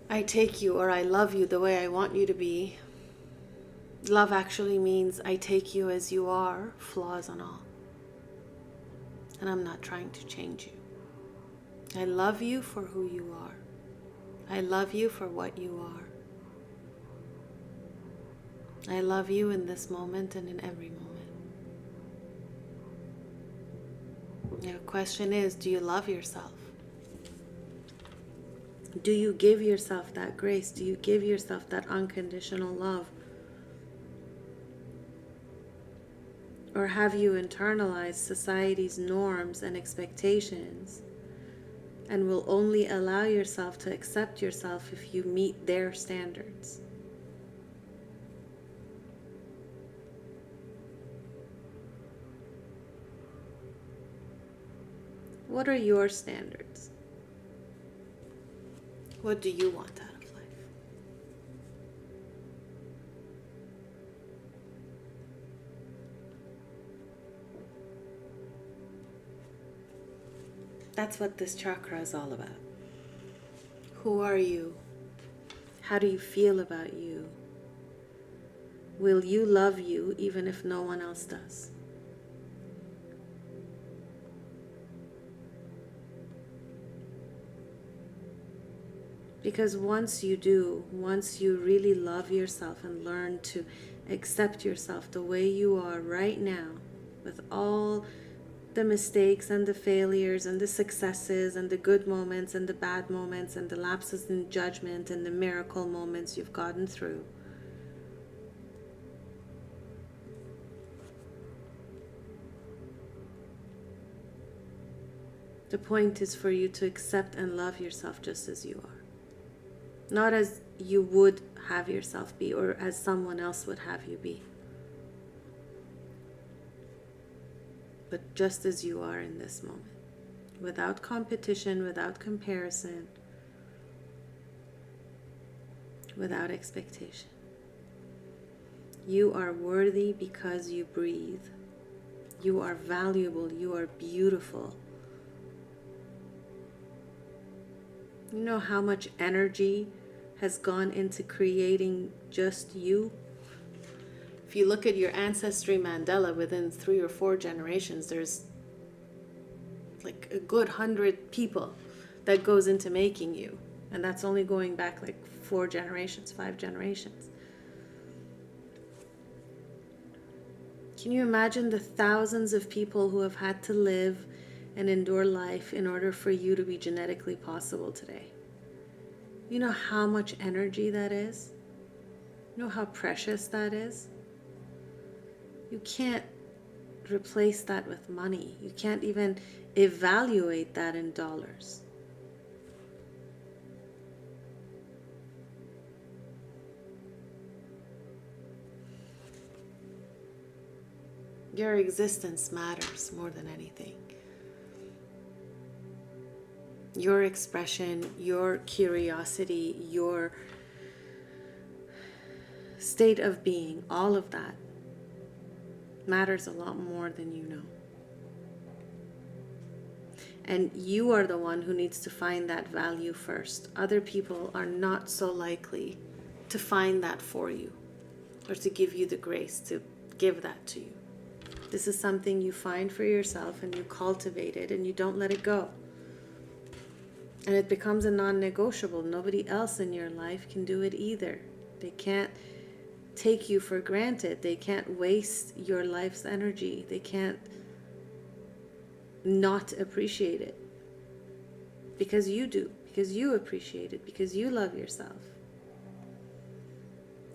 S1: I take you or I love you the way I want you to be. Love actually means I take you as you are, flaws and all. And I'm not trying to change you. I love you for who you are. I love you for what you are. I love you in this moment and in every moment. The question is, do you love yourself? Do you give yourself that grace? Do you give yourself that unconditional love? Or have you internalized society's norms and expectations and will only allow yourself to accept yourself if you meet their standards? What are your standards? What do you want out of life? That's what this chakra is all about. Who are you? How do you feel about you? Will you love you even if no one else does? Because once you do, once you really love yourself and learn to accept yourself the way you are right now, with all the mistakes and the failures and the successes and the good moments and the bad moments and the lapses in judgment and the miracle moments you've gotten through, the point is for you to accept and love yourself just as you are. Not as you would have yourself be or as someone else would have you be. But just as you are in this moment. Without competition, without comparison, without expectation. You are worthy because you breathe. You are valuable. You are beautiful. You know how much energy has gone into creating just you? If you look at your ancestry mandala, within 3 or 4 generations, there's like a good 100 people that goes into making you. And that's only going back like 4 generations, 5 generations. Can you imagine the thousands of people who have had to live and endure life in order for you to be genetically possible today? You know how much energy that is? You know how precious that is? You can't replace that with money. You can't even evaluate that in dollars. Your existence matters more than anything. Your expression, your curiosity, your state of being, all of that matters a lot more than you know. And you are the one who needs to find that value first. Other people are not so likely to find that for you or to give you the grace to give that to you. This is something you find for yourself and you cultivate it and you don't let it go. And it becomes a non-negotiable. Nobody else in your life can do it either. They can't take you for granted. They can't waste your life's energy. They can't not appreciate it. Because you do. Because you appreciate it. Because you love yourself.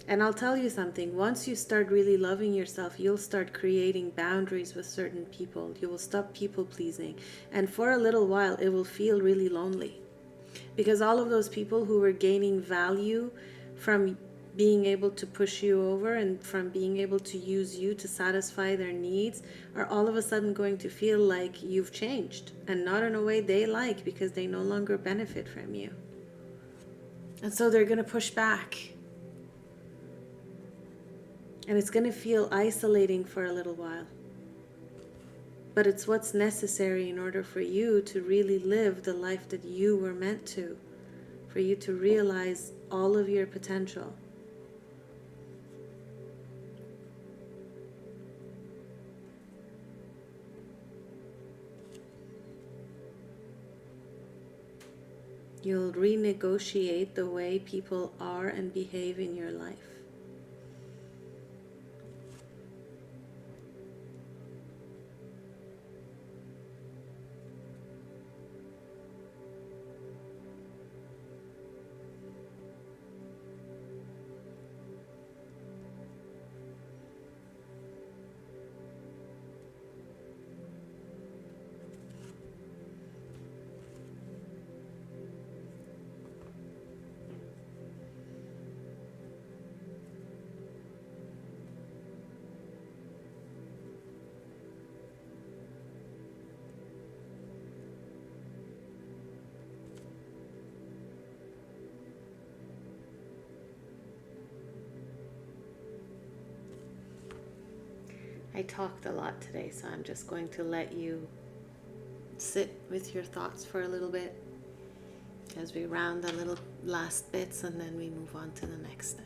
S1: And I'll tell you something, once you start really loving yourself, you'll start creating boundaries with certain people. You will stop people pleasing. And for a little while, it will feel really lonely. Because all of those people who were gaining value from being able to push you over and from being able to use you to satisfy their needs are all of a sudden going to feel like you've changed. And not in a way they like, because they no longer benefit from you. And so they're going to push back. And it's going to feel isolating for a little while. But it's what's necessary in order for you to really live the life that you were meant to. For you to realize all of your potential. You'll renegotiate the way people are and behave in your life. I talked a lot today, so I'm just going to let you sit with your thoughts for a little bit as we round the little last bits and then we move on to the next step.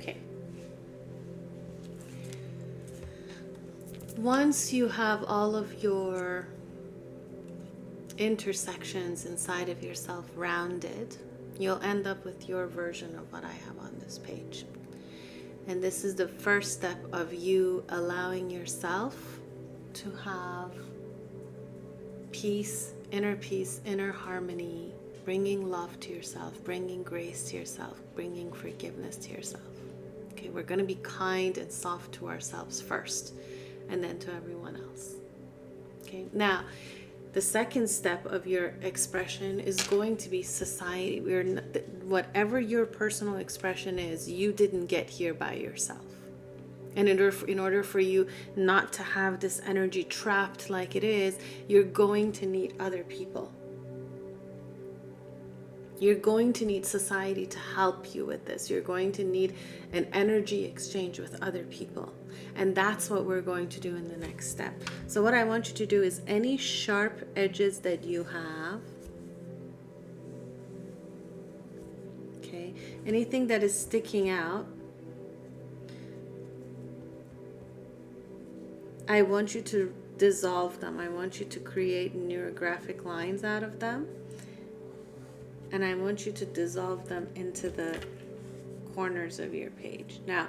S1: Okay. Once you have all of your intersections inside of yourself rounded, you'll end up with your version of what I have on this page. And this is the first step of you allowing yourself to have peace, inner harmony, bringing love to yourself, bringing grace to yourself, bringing forgiveness to yourself. Okay, we're going to be kind and soft to ourselves first, and then to everyone else. Okay, now the second step of your expression is going to be society. Whatever your personal expression is, you didn't get here by yourself. And in order for you not to have this energy trapped like it is, you're going to need other people. You're going to need society to help you with this. You're going to need an energy exchange with other people. And that's what we're going to do in the next step. So what I want you to do is any sharp edges that you have, okay, anything that is sticking out, I want you to dissolve them. I want you to create neurographic lines out of them. And I want you to dissolve them into the corners of your page. Now,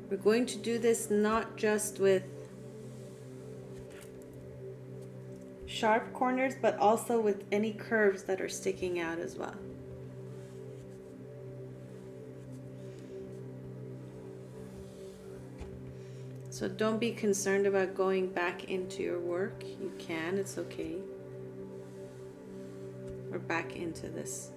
S1: we're going to do this not just with sharp corners, but also with any curves that are sticking out as well. So don't be concerned about going back into your work. You can, it's okay. Or back into this.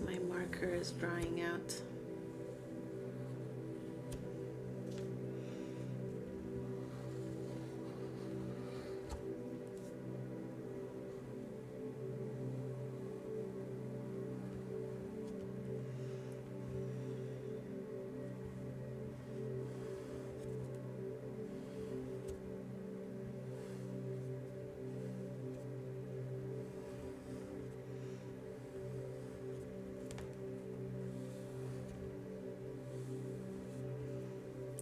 S1: My marker is drying out.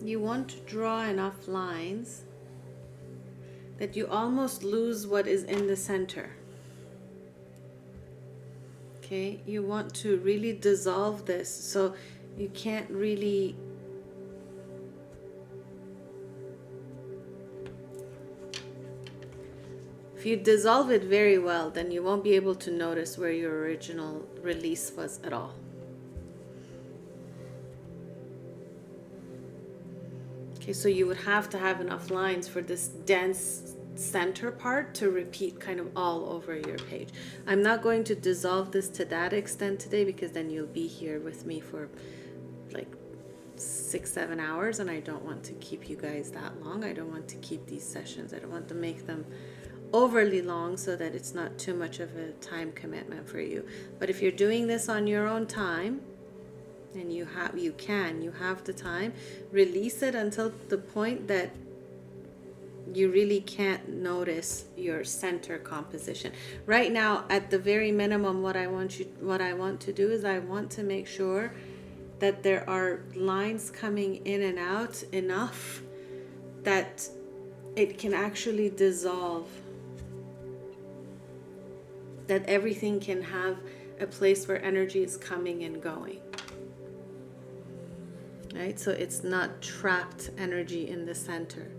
S1: You want to draw enough lines that you almost lose what is in the center. Okay, you want to really dissolve this so you can't really if you dissolve it very well, then you won't be able to notice where your original release was at all. Okay, so you would have to have enough lines for this dense center part to repeat kind of all over your page. I'm not going to dissolve this to that extent today because then you'll be here with me for like 6-7 hours, and I don't want to keep you guys that long. I don't want to keep these sessions. I don't want to make them overly long so that it's not too much of a time commitment for you. But if you're doing this on your own time, and you have the time, release it until the point that you really can't notice your center composition. Right now, at the very minimum, what I want to do is I want to make sure that there are lines coming in and out enough that it can actually dissolve, that everything can have a place where energy is coming and going. Right? So it's not trapped energy in the center.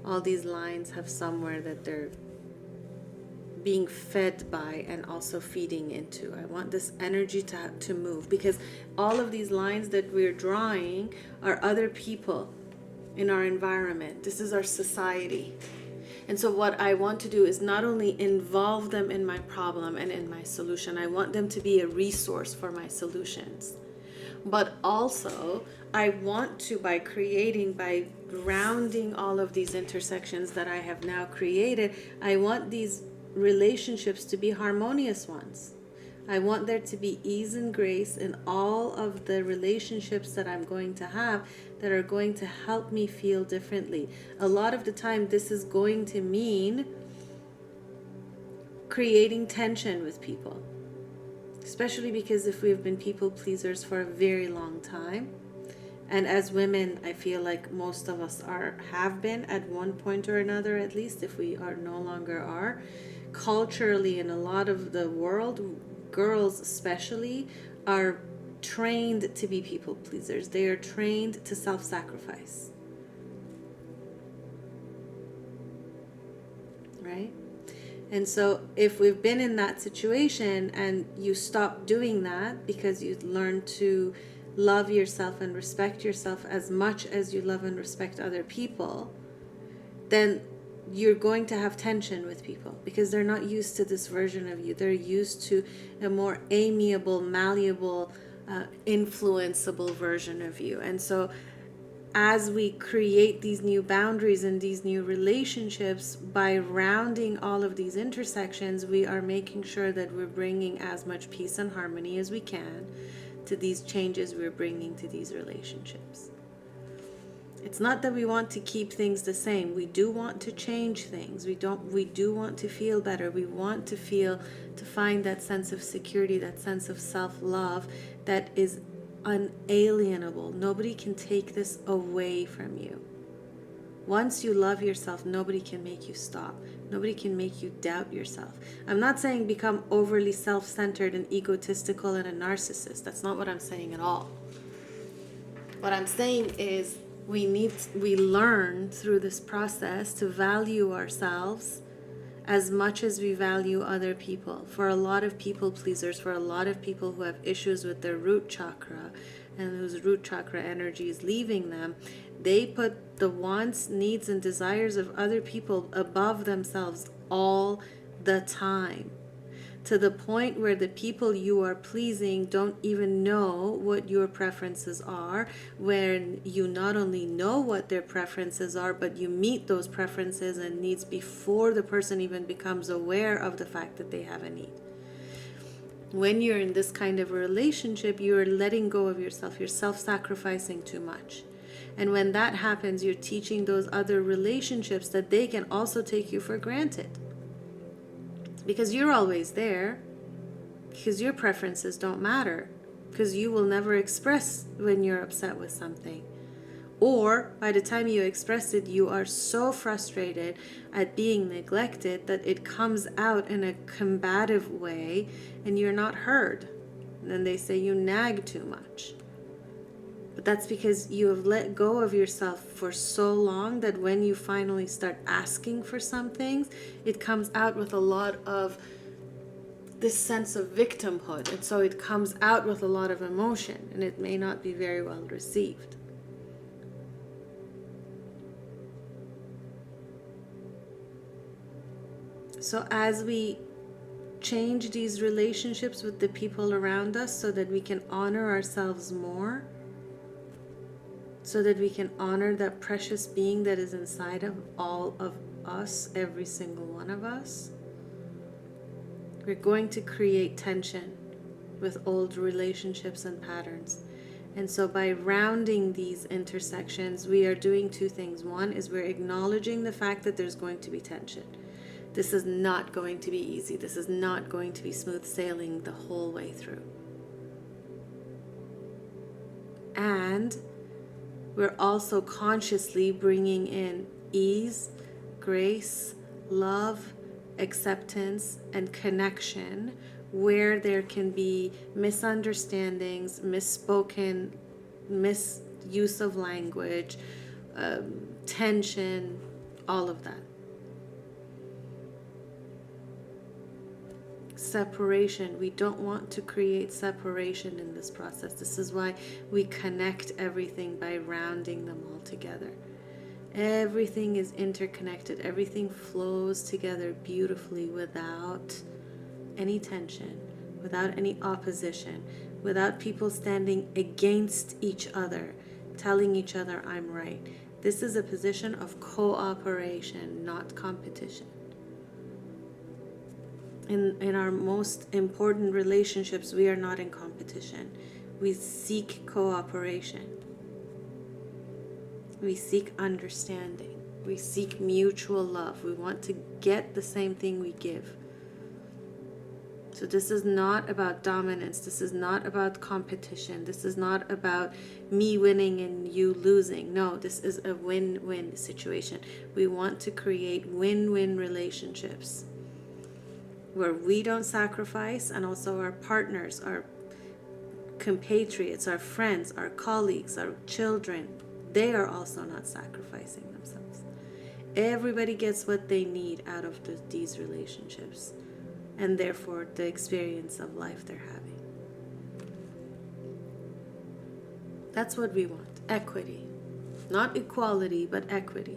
S1: All these lines have somewhere that they're being fed by and also feeding into. I want this energy to move, because all of these lines that we're drawing are other people in our environment. This is our society. And so what I want to do is not only involve them in my problem and in my solution, I want them to be a resource for my solutions. But also, I want to, by grounding all of these intersections that I have now created, I want these relationships to be harmonious ones. I want there to be ease and grace in all of the relationships that I'm going to have that are going to help me feel differently. A lot of the time, this is going to mean creating tension with people, especially because if we've been people pleasers for a very long time, and as women, I feel like most of us have been at one point or another, at least if we are no longer are. Culturally, in a lot of the world, girls especially are trained to be people pleasers. They are trained to self-sacrifice. Right? And so if we've been in that situation and you stop doing that because you learn to love yourself and respect yourself as much as you love and respect other people, then you're going to have tension with people because they're not used to this version of you. They're used to a more amiable, malleable, influenceable version of you. And so as we create these new boundaries and these new relationships, by rounding all of these intersections, we are making sure that we're bringing as much peace and harmony as we can to these changes we're bringing to these relationships. It's not that we want to keep things the same. We do want to change things. We do want to feel better. We want to find that sense of security, that sense of self-love that is unalienable. Nobody can take this away from you. Once you love yourself, nobody can make you stop. Nobody can make you doubt yourself. I'm not saying become overly self-centered and egotistical and a narcissist. That's not what I'm saying at all. What I'm saying is we learn through this process to value ourselves as much as we value other people. For a lot of people pleasers, for a lot of people who have issues with their root chakra and whose root chakra energy is leaving them, they put the wants, needs, and desires of other people above themselves all the time, to the point where the people you are pleasing don't even know what your preferences are, where you not only know what their preferences are, but you meet those preferences and needs before the person even becomes aware of the fact that they have a need. When you're in this kind of a relationship, you're letting go of yourself. You're self-sacrificing too much. And when that happens, you're teaching those other relationships that they can also take you for granted. Because you're always there. Because your preferences don't matter. Because you will never express when you're upset with something. Or by the time you express it, you are so frustrated at being neglected that it comes out in a combative way and you're not heard. And then they say you nag too much. But that's because you have let go of yourself for so long that when you finally start asking for some things, it comes out with a lot of this sense of victimhood. And so it comes out with a lot of emotion, and it may not be very well received. So as we change these relationships with the people around us so that we can honor ourselves more, so that we can honor that precious being that is inside of all of us, every single one of us, we're going to create tension with old relationships and patterns. And so by rounding these intersections, we are doing two things. One is we're acknowledging the fact that there's going to be tension. This is not going to be easy. This is not going to be smooth sailing the whole way through. And we're also consciously bringing in ease, grace, love, acceptance, and connection where there can be misunderstandings, misspoken, misuse of language, tension, all of that. Separation. We don't want to create separation in this process. This is why we connect everything by rounding them all together. Everything is interconnected. Everything flows together beautifully without any tension, without any opposition, without people standing against each other, telling each other I'm right. This is a position of cooperation, not competition. In our most important relationships, we are not in competition. We seek cooperation. We seek understanding. We seek mutual love. We want to get the same thing we give. So this is not about dominance. This is not about competition. This is not about me winning and you losing. No, this is a win-win situation. We want to create win-win relationships where we don't sacrifice, and also our partners, our compatriots, our friends, our colleagues, our children, they are also not sacrificing themselves. Everybody gets what they need out of these relationships, and therefore the experience of life they're having. That's what we want. Equity. Not equality, but equity.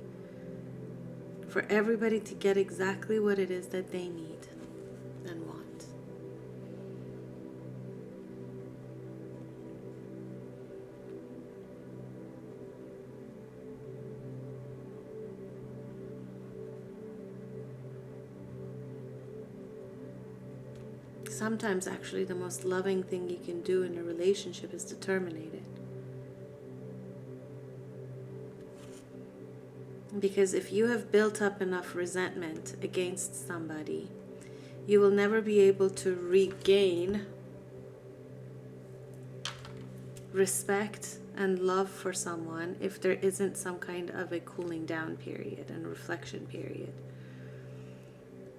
S1: For everybody to get exactly what it is that they need and want. Sometimes actually the most loving thing you can do in a relationship is to terminate it. Because if you have built up enough resentment against somebody, you will never be able to regain respect and love for someone if there isn't some kind of a cooling down period and reflection period.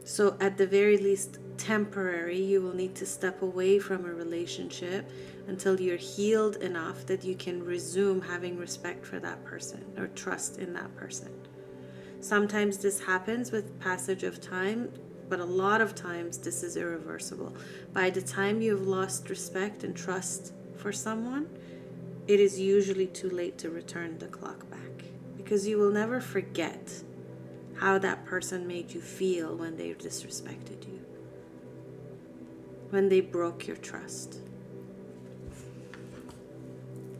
S1: So at the very least, temporary, you will need to step away from a relationship until you're healed enough that you can resume having respect for that person or trust in that person. Sometimes this happens with passage of time, but a lot of times this is irreversible. By the time you've lost respect and trust for someone, it is usually too late to return the clock back, because you will never forget how that person made you feel when they disrespected you, when they broke your trust.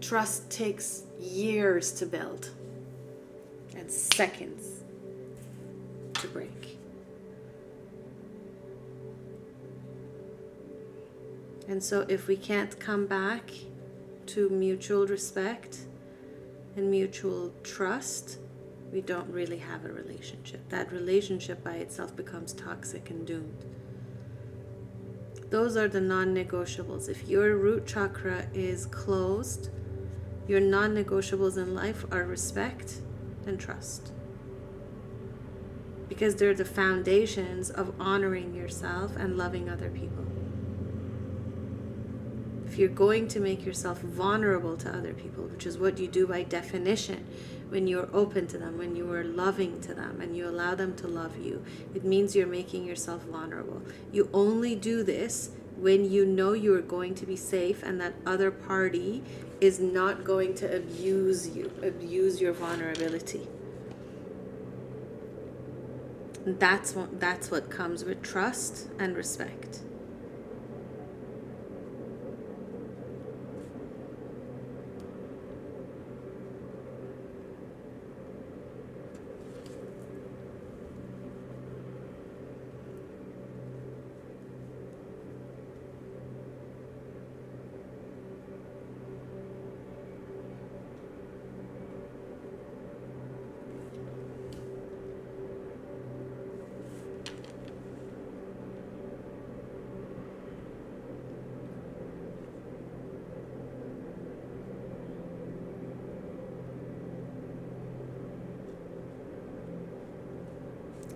S1: Trust takes years to build and seconds to break. And so if we can't come back to mutual respect and mutual trust, we don't really have a relationship. That relationship by itself becomes toxic and doomed. Those are the non-negotiables. If your root chakra is closed, your non-negotiables in life are respect and trust. Because they're the foundations of honoring yourself and loving other people. If you're going to make yourself vulnerable to other people, which is what you do by definition, when you're open to them, when you are loving to them, and you allow them to love you, it means you're making yourself vulnerable. You only do this when you know you're going to be safe and that other party is not going to abuse you, abuse your vulnerability. That's what comes with trust and respect.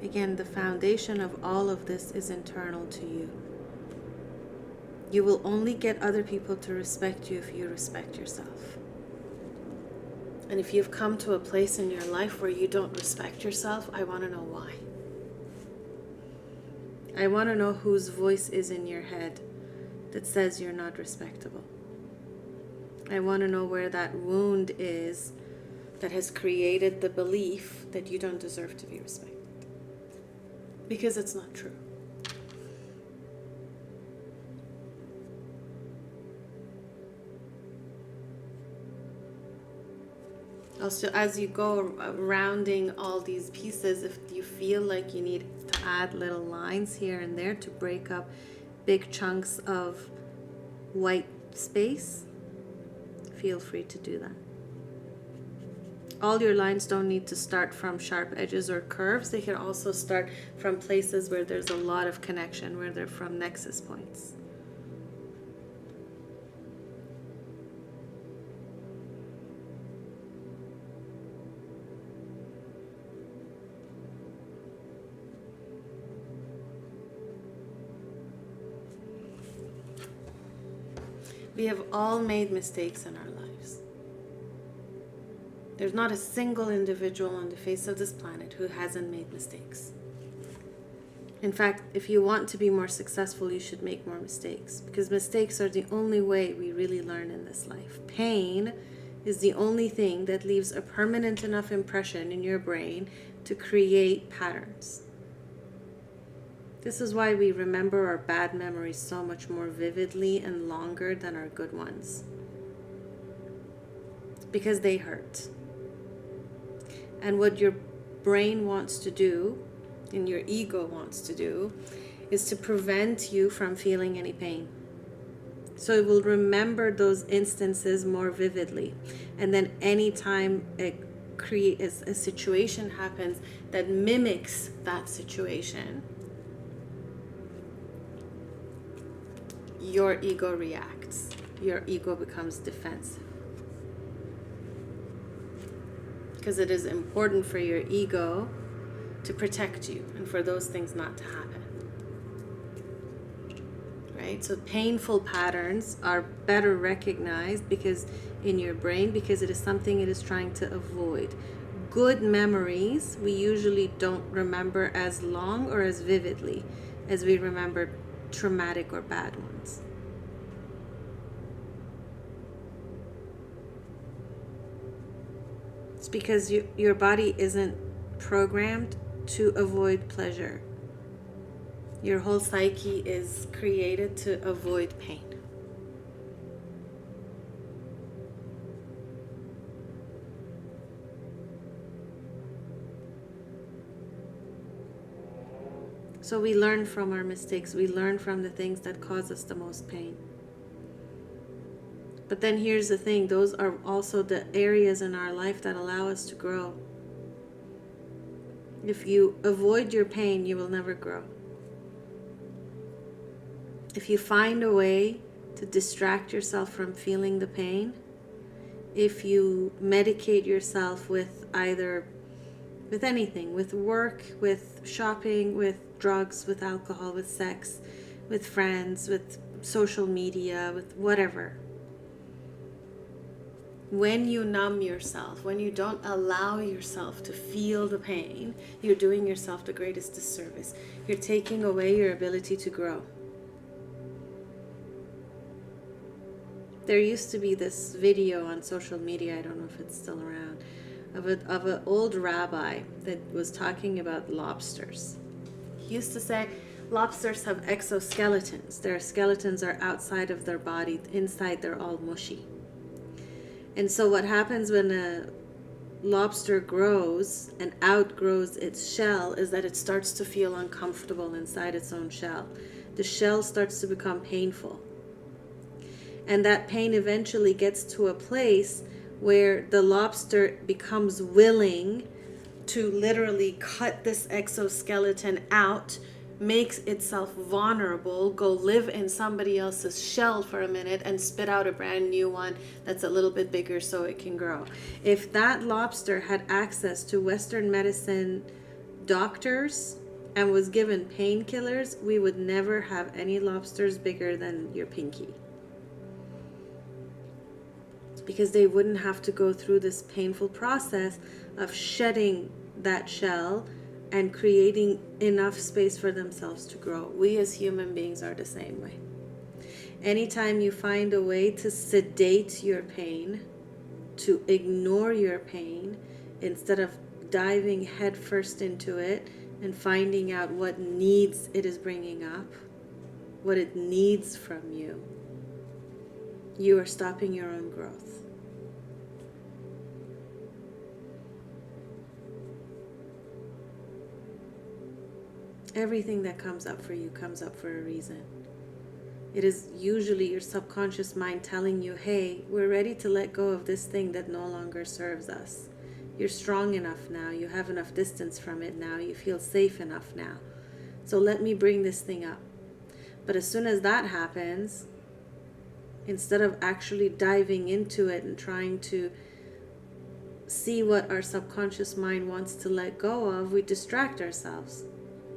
S1: Again, the foundation of all of this is internal to you. You will only get other people to respect you if you respect yourself. And if you've come to a place in your life where you don't respect yourself, I want to know why. I want to know whose voice is in your head that says you're not respectable. I want to know where that wound is that has created the belief that you don't deserve to be respected. Because it's not true. Also, as you go rounding all these pieces, if you feel like you need to add little lines here and there to break up big chunks of white space, feel free to do that. All your lines don't need to start from sharp edges or curves. They can also start from places where there's a lot of connection, where they're from nexus points. We have all made mistakes in our lives. There's not a single individual on the face of this planet who hasn't made mistakes. In fact, if you want to be more successful, you should make more mistakes, because mistakes are the only way we really learn in this life. Pain is the only thing that leaves a permanent enough impression in your brain to create patterns. This is why we remember our bad memories so much more vividly and longer than our good ones. Because they hurt. And what your brain wants to do, and your ego wants to do, is to prevent you from feeling any pain. So it will remember those instances more vividly. And then anytime a situation happens that mimics that situation, your ego reacts. Your ego becomes defensive. Because it is important for your ego to protect you and for those things not to happen. Right? So painful patterns are better recognized because in your brain, because it is something it is trying to avoid. Good memories we usually don't remember as long or as vividly as we remember traumatic or bad ones. It's because your body isn't programmed to avoid pleasure. Your whole psyche is created to avoid pain. So we learn from our mistakes. We learn from the things that cause us the most pain. But then here's the thing, those are also the areas in our life that allow us to grow. If you avoid your pain, you will never grow. If you find a way to distract yourself from feeling the pain, if you medicate yourself with anything, with work, with shopping, with drugs, with alcohol, with sex, with friends, with social media, with whatever. When you numb yourself, when you don't allow yourself to feel the pain, you're doing yourself the greatest disservice. You're taking away your ability to grow. There used to be this video on social media, I don't know if it's still around, of an old rabbi that was talking about lobsters. He used to say lobsters have exoskeletons. Their skeletons are outside of their body. Inside they're all mushy. And so what happens when a lobster grows and outgrows its shell is that it starts to feel uncomfortable inside its own shell. The shell starts to become painful. And that pain eventually gets to a place where the lobster becomes willing to literally cut this exoskeleton out, makes itself vulnerable, go live in somebody else's shell for a minute and spit out a brand new one that's a little bit bigger so it can grow. If that lobster had access to Western medicine doctors and was given painkillers, we would never have any lobsters bigger than your pinky. Because they wouldn't have to go through this painful process of shedding that shell and creating enough space for themselves to grow. We as human beings are the same way. Anytime you find a way to sedate your pain, to ignore your pain, instead of diving headfirst into it and finding out what needs it is bringing up, what it needs from you, you are stopping your own growth. Everything that comes up for you comes up for a reason. It is usually your subconscious mind telling you, hey, we're ready to let go of this thing that no longer serves us. You're strong enough now. You have enough distance from it now. You feel safe enough now. So let me bring this thing up. But as soon as that happens, instead of actually diving into it and trying to see what our subconscious mind wants to let go of, we distract ourselves.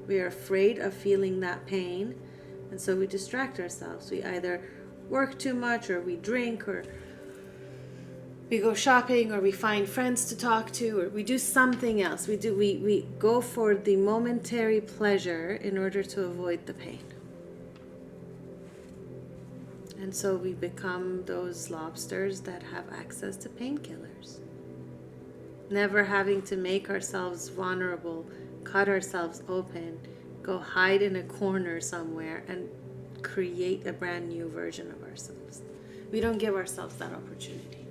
S1: We are afraid of feeling that pain, and so we distract ourselves. We either work too much, or we drink, or we go shopping, or we find friends to talk to, or we do something else. We go for the momentary pleasure in order to avoid the pain. And so we become those lobsters that have access to painkillers. Never having to make ourselves vulnerable, cut ourselves open, go hide in a corner somewhere and create a brand new version of ourselves. We don't give ourselves that opportunity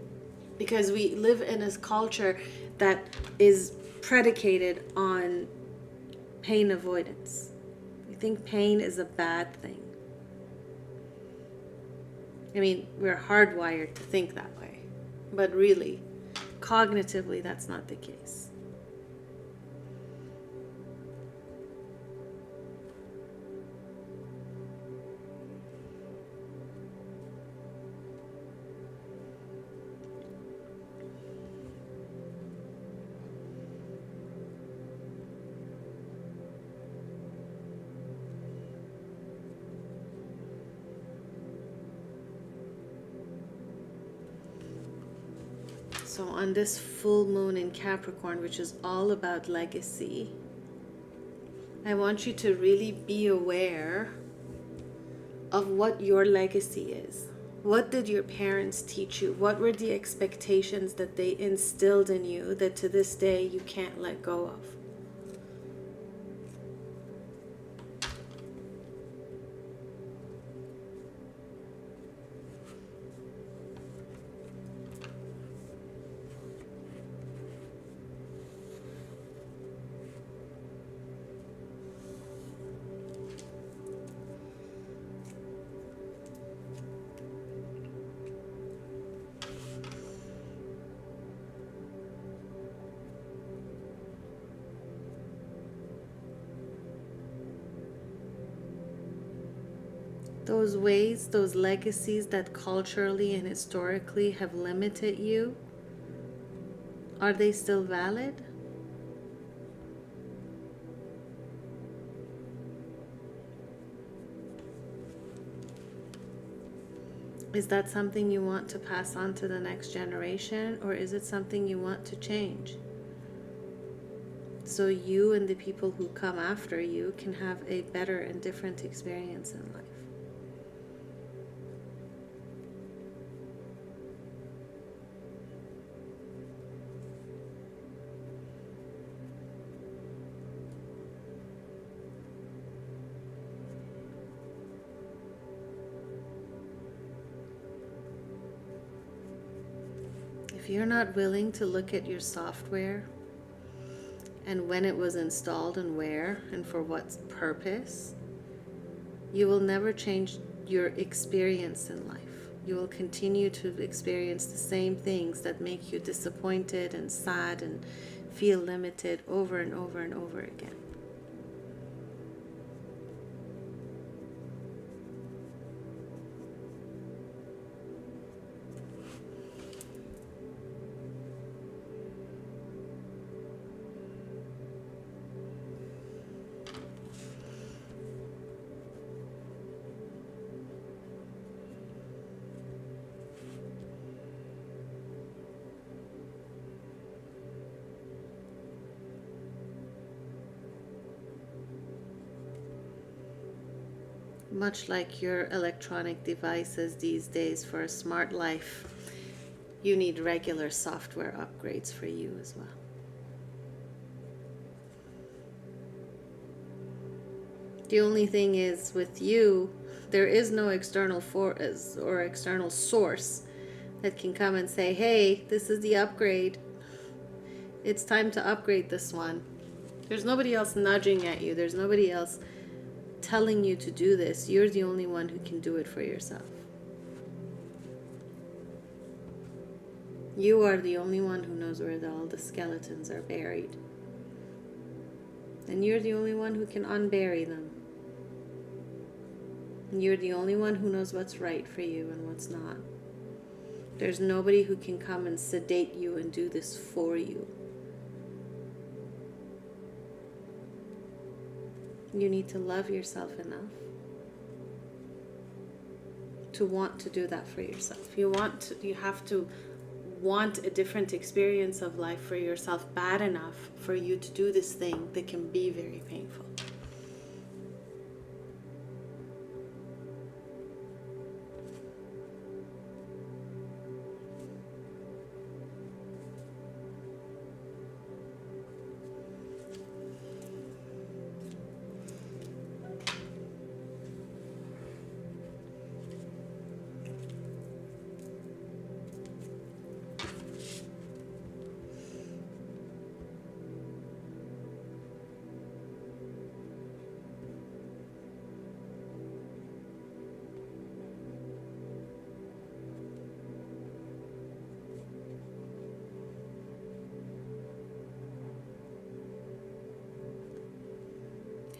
S1: because we live in a culture that is predicated on pain avoidance. We think pain is a bad thing. I mean, we're hardwired to think that way, but really, cognitively, that's not the case. So on this full moon in Capricorn, which is all about legacy, I want you to really be aware of what your legacy is. What did your parents teach you? What were the expectations that they instilled in you that to this day you can't let go of? Those ways, those legacies that culturally and historically have limited you, are they still valid? Is that something you want to pass on to the next generation, or is it something you want to change? So you and the people who come after you can have a better and different experience in life. If you're not willing to look at your software and when it was installed and where and for what purpose, you will never change your experience in life. You will continue to experience the same things that make you disappointed and sad and feel limited over and over and over again. Much like your electronic devices these days for a smart life, you need regular software upgrades for you as well. The only thing is with you, there is no external force or external source that can come and say, hey, this is the upgrade. It's time to upgrade this one. There's nobody else nudging at you. There's nobody else telling you to do this. You're the only one who can do it for yourself. You are the only one who knows where all the skeletons are buried. And you're the only one who can unbury them. And you're the only one who knows what's right for you and what's not. There's nobody who can come and sedate you and do this for you. You need to love yourself enough to want to do that for yourself. You have to want a different experience of life for yourself bad enough for you to do this thing that can be very painful.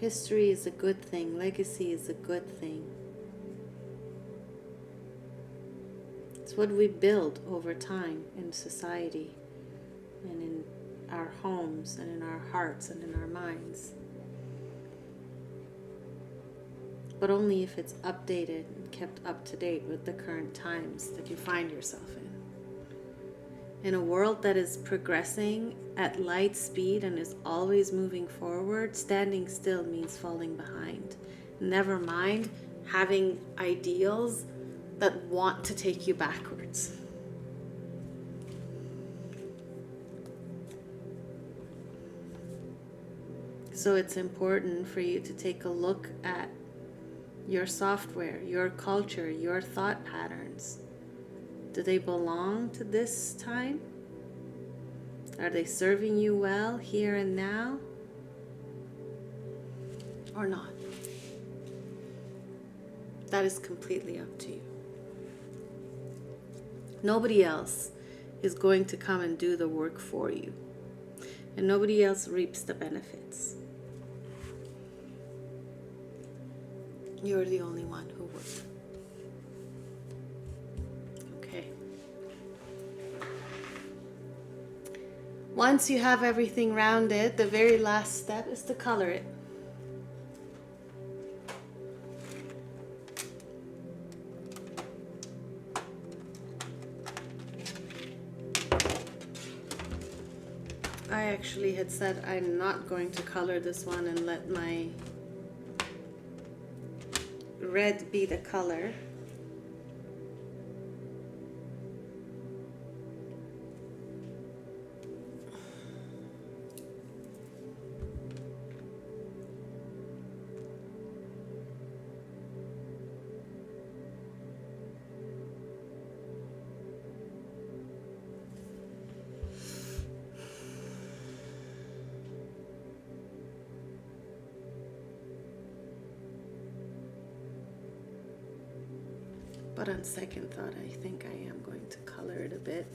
S1: History is a good thing. Legacy is a good thing. It's what we build over time in society and in our homes and in our hearts and in our minds. But only if it's updated and kept up to date with the current times that you find yourself in. In a world that is progressing at light speed and is always moving forward, standing still means falling behind. Never mind having ideals that want to take you backwards. So it's important for you to take a look at your software, your culture, your thought patterns. Do they belong to this time? Are they serving you well here and now? Or not? That is completely up to you. Nobody else is going to come and do the work for you. And nobody else reaps the benefits. You're the only one who would. Once you have everything rounded, the very last step is to color it. I actually had said I'm not going to color this one and let my red be the color. But on second thought, I think I am going to color it a bit.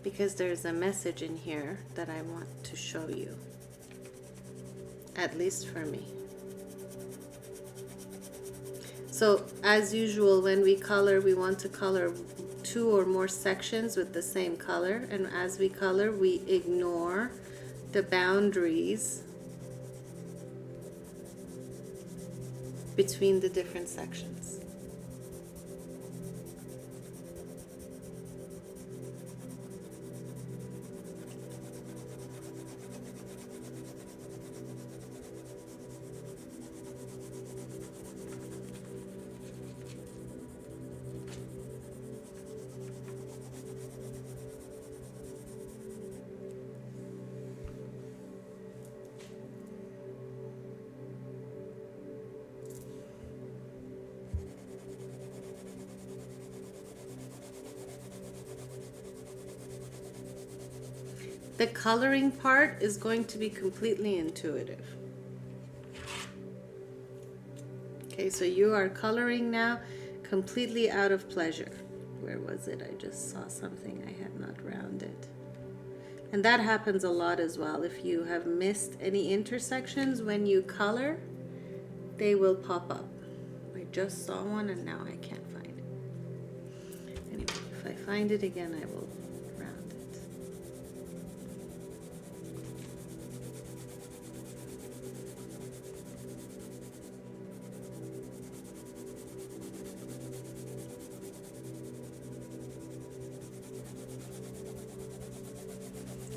S1: Because there's a message in here that I want to show you. At least for me. So, as usual, when we color, we want to color 2 or more sections with the same color. And as we color, we ignore the boundaries between the different sections. The coloring part is going to be completely intuitive. Okay, so you are coloring now completely out of pleasure. Where was it? I just saw something I had not rounded. And that happens a lot as well. If you have missed any intersections when you color, they will pop up. I just saw one and now I can't find it. Anyway, if I find it again, I will round it.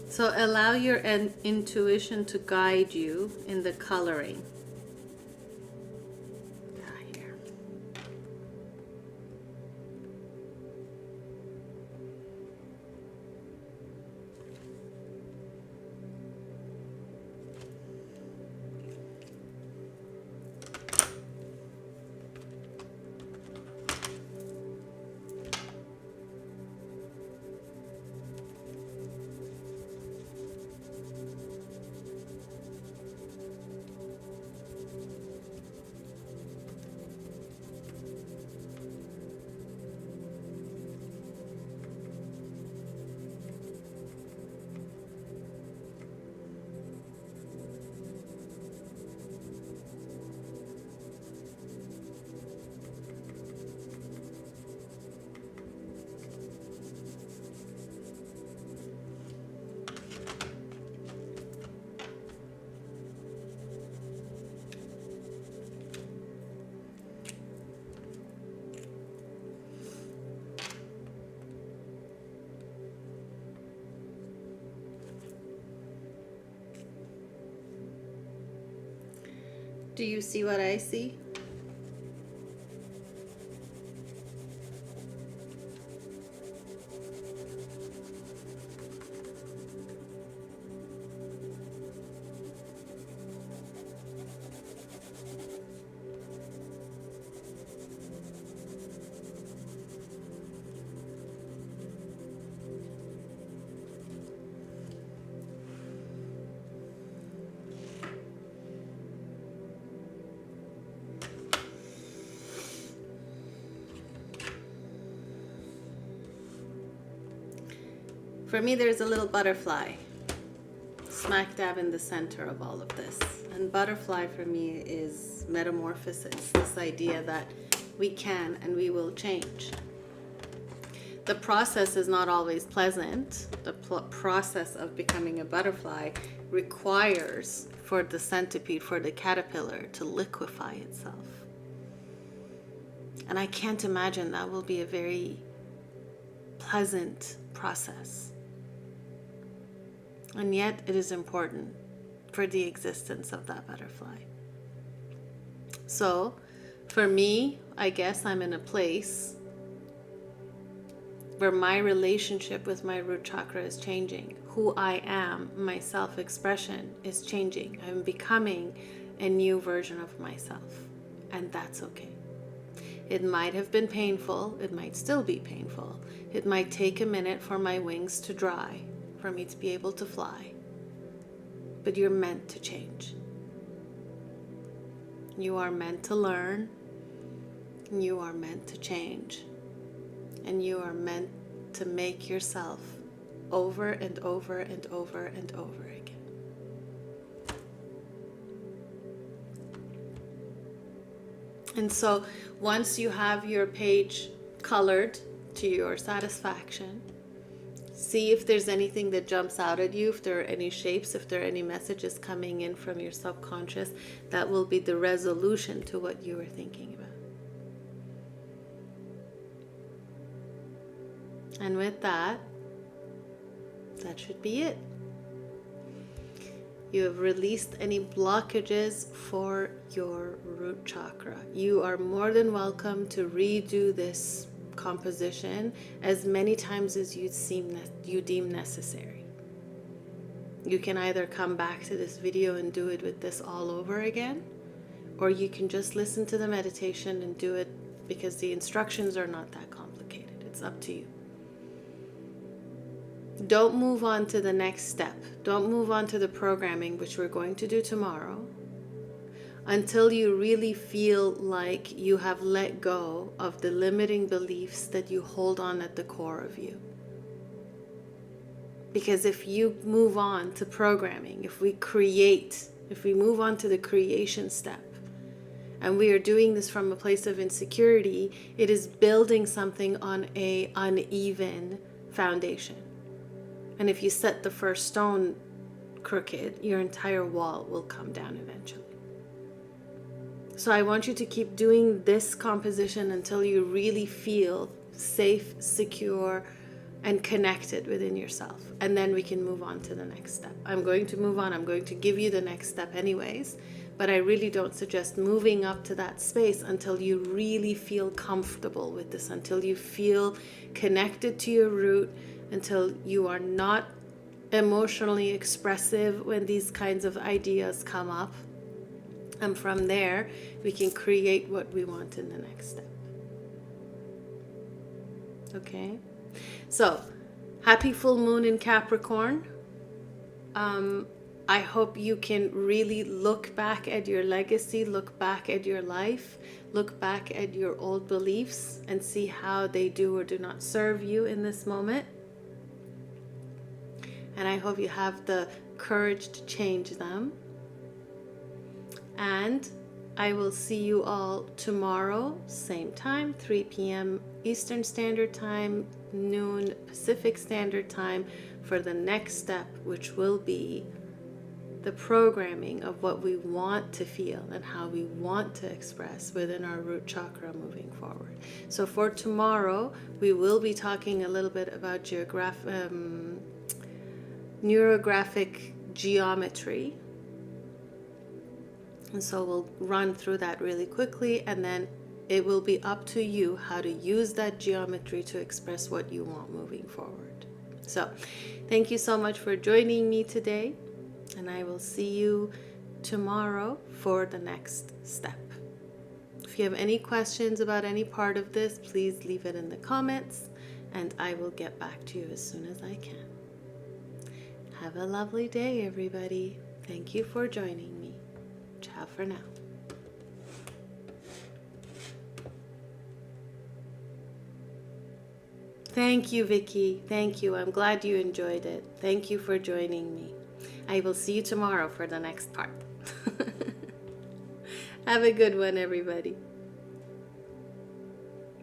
S1: So allow your intuition to guide you in the coloring. Here. Do you see what I see? For me, there's a little butterfly smack dab in the center of all of this. And butterfly for me is metamorphosis, this idea that we can and we will change. The process is not always pleasant. The process of becoming a butterfly requires for the centipede, for the caterpillar to liquefy itself. And I can't imagine that will be a very pleasant process. And yet it is important for the existence of that butterfly. So for me, I guess I'm in a place where my relationship with my root chakra is changing. Who I am, my self-expression is changing. I'm becoming a new version of myself. And that's okay. It might have been painful. It might still be painful. It might take a minute for my wings to dry, for me to be able to fly. But you're meant to change. You are meant to learn. You are meant to change. And you are meant to make yourself over and over and over and over again. And so once you have your page colored to your satisfaction, see if there's anything that jumps out at you, if there are any shapes, if there are any messages coming in from your subconscious. That will be the resolution to what you were thinking about. And with that, that should be it. You have released any blockages for your root chakra. You are more than welcome to redo this composition as many times as you deem necessary. You can either come back to this video and do it with this all over again, or you can just listen to the meditation and do it because the instructions are not that complicated. It's up to you. don't move on to the next step. Don't move on to the programming, which we're going to do tomorrow, until you really feel like you have let go of the limiting beliefs that you hold on at the core of you. Because if you move on to programming, if we move on to the creation step, and we are doing this from a place of insecurity, it is building something on an uneven foundation. And if you set the first stone crooked, your entire wall will come down eventually. So I want you to keep doing this composition until you really feel safe, secure, and connected within yourself. And then we can move on to the next step. I'm going to move on. I'm going to give you the next step anyways. But I really don't suggest moving up to that space until you really feel comfortable with this, until you feel connected to your root, until you are not emotionally expressive when these kinds of ideas come up. And from there, we can create what we want in the next step. Okay? So, happy full moon in Capricorn. I hope you can really look back at your legacy, look back at your life, look back at your old beliefs and see how they do or do not serve you in this moment. And I hope you have the courage to change them. And I will see you all tomorrow, same time, 3 p.m. Eastern Standard Time, noon Pacific Standard Time, for the next step, which will be the programming of what we want to feel and how we want to express within our root chakra moving forward. So for tomorrow, we will be talking a little bit about neurographic geometry. And so we'll run through that really quickly, and then it will be up to you how to use that geometry to express what you want moving forward. So thank you so much for joining me today, and I will see you tomorrow for the next step. If you have any questions about any part of this, please leave it in the comments, and I will get back to you as soon as I can. Have a lovely day, everybody. Thank you for joining me. Ciao for now. Thank you, Vicky. Thank you. I'm glad you enjoyed it. Thank you for joining me. I will see you tomorrow for the next part. Have a good one, everybody.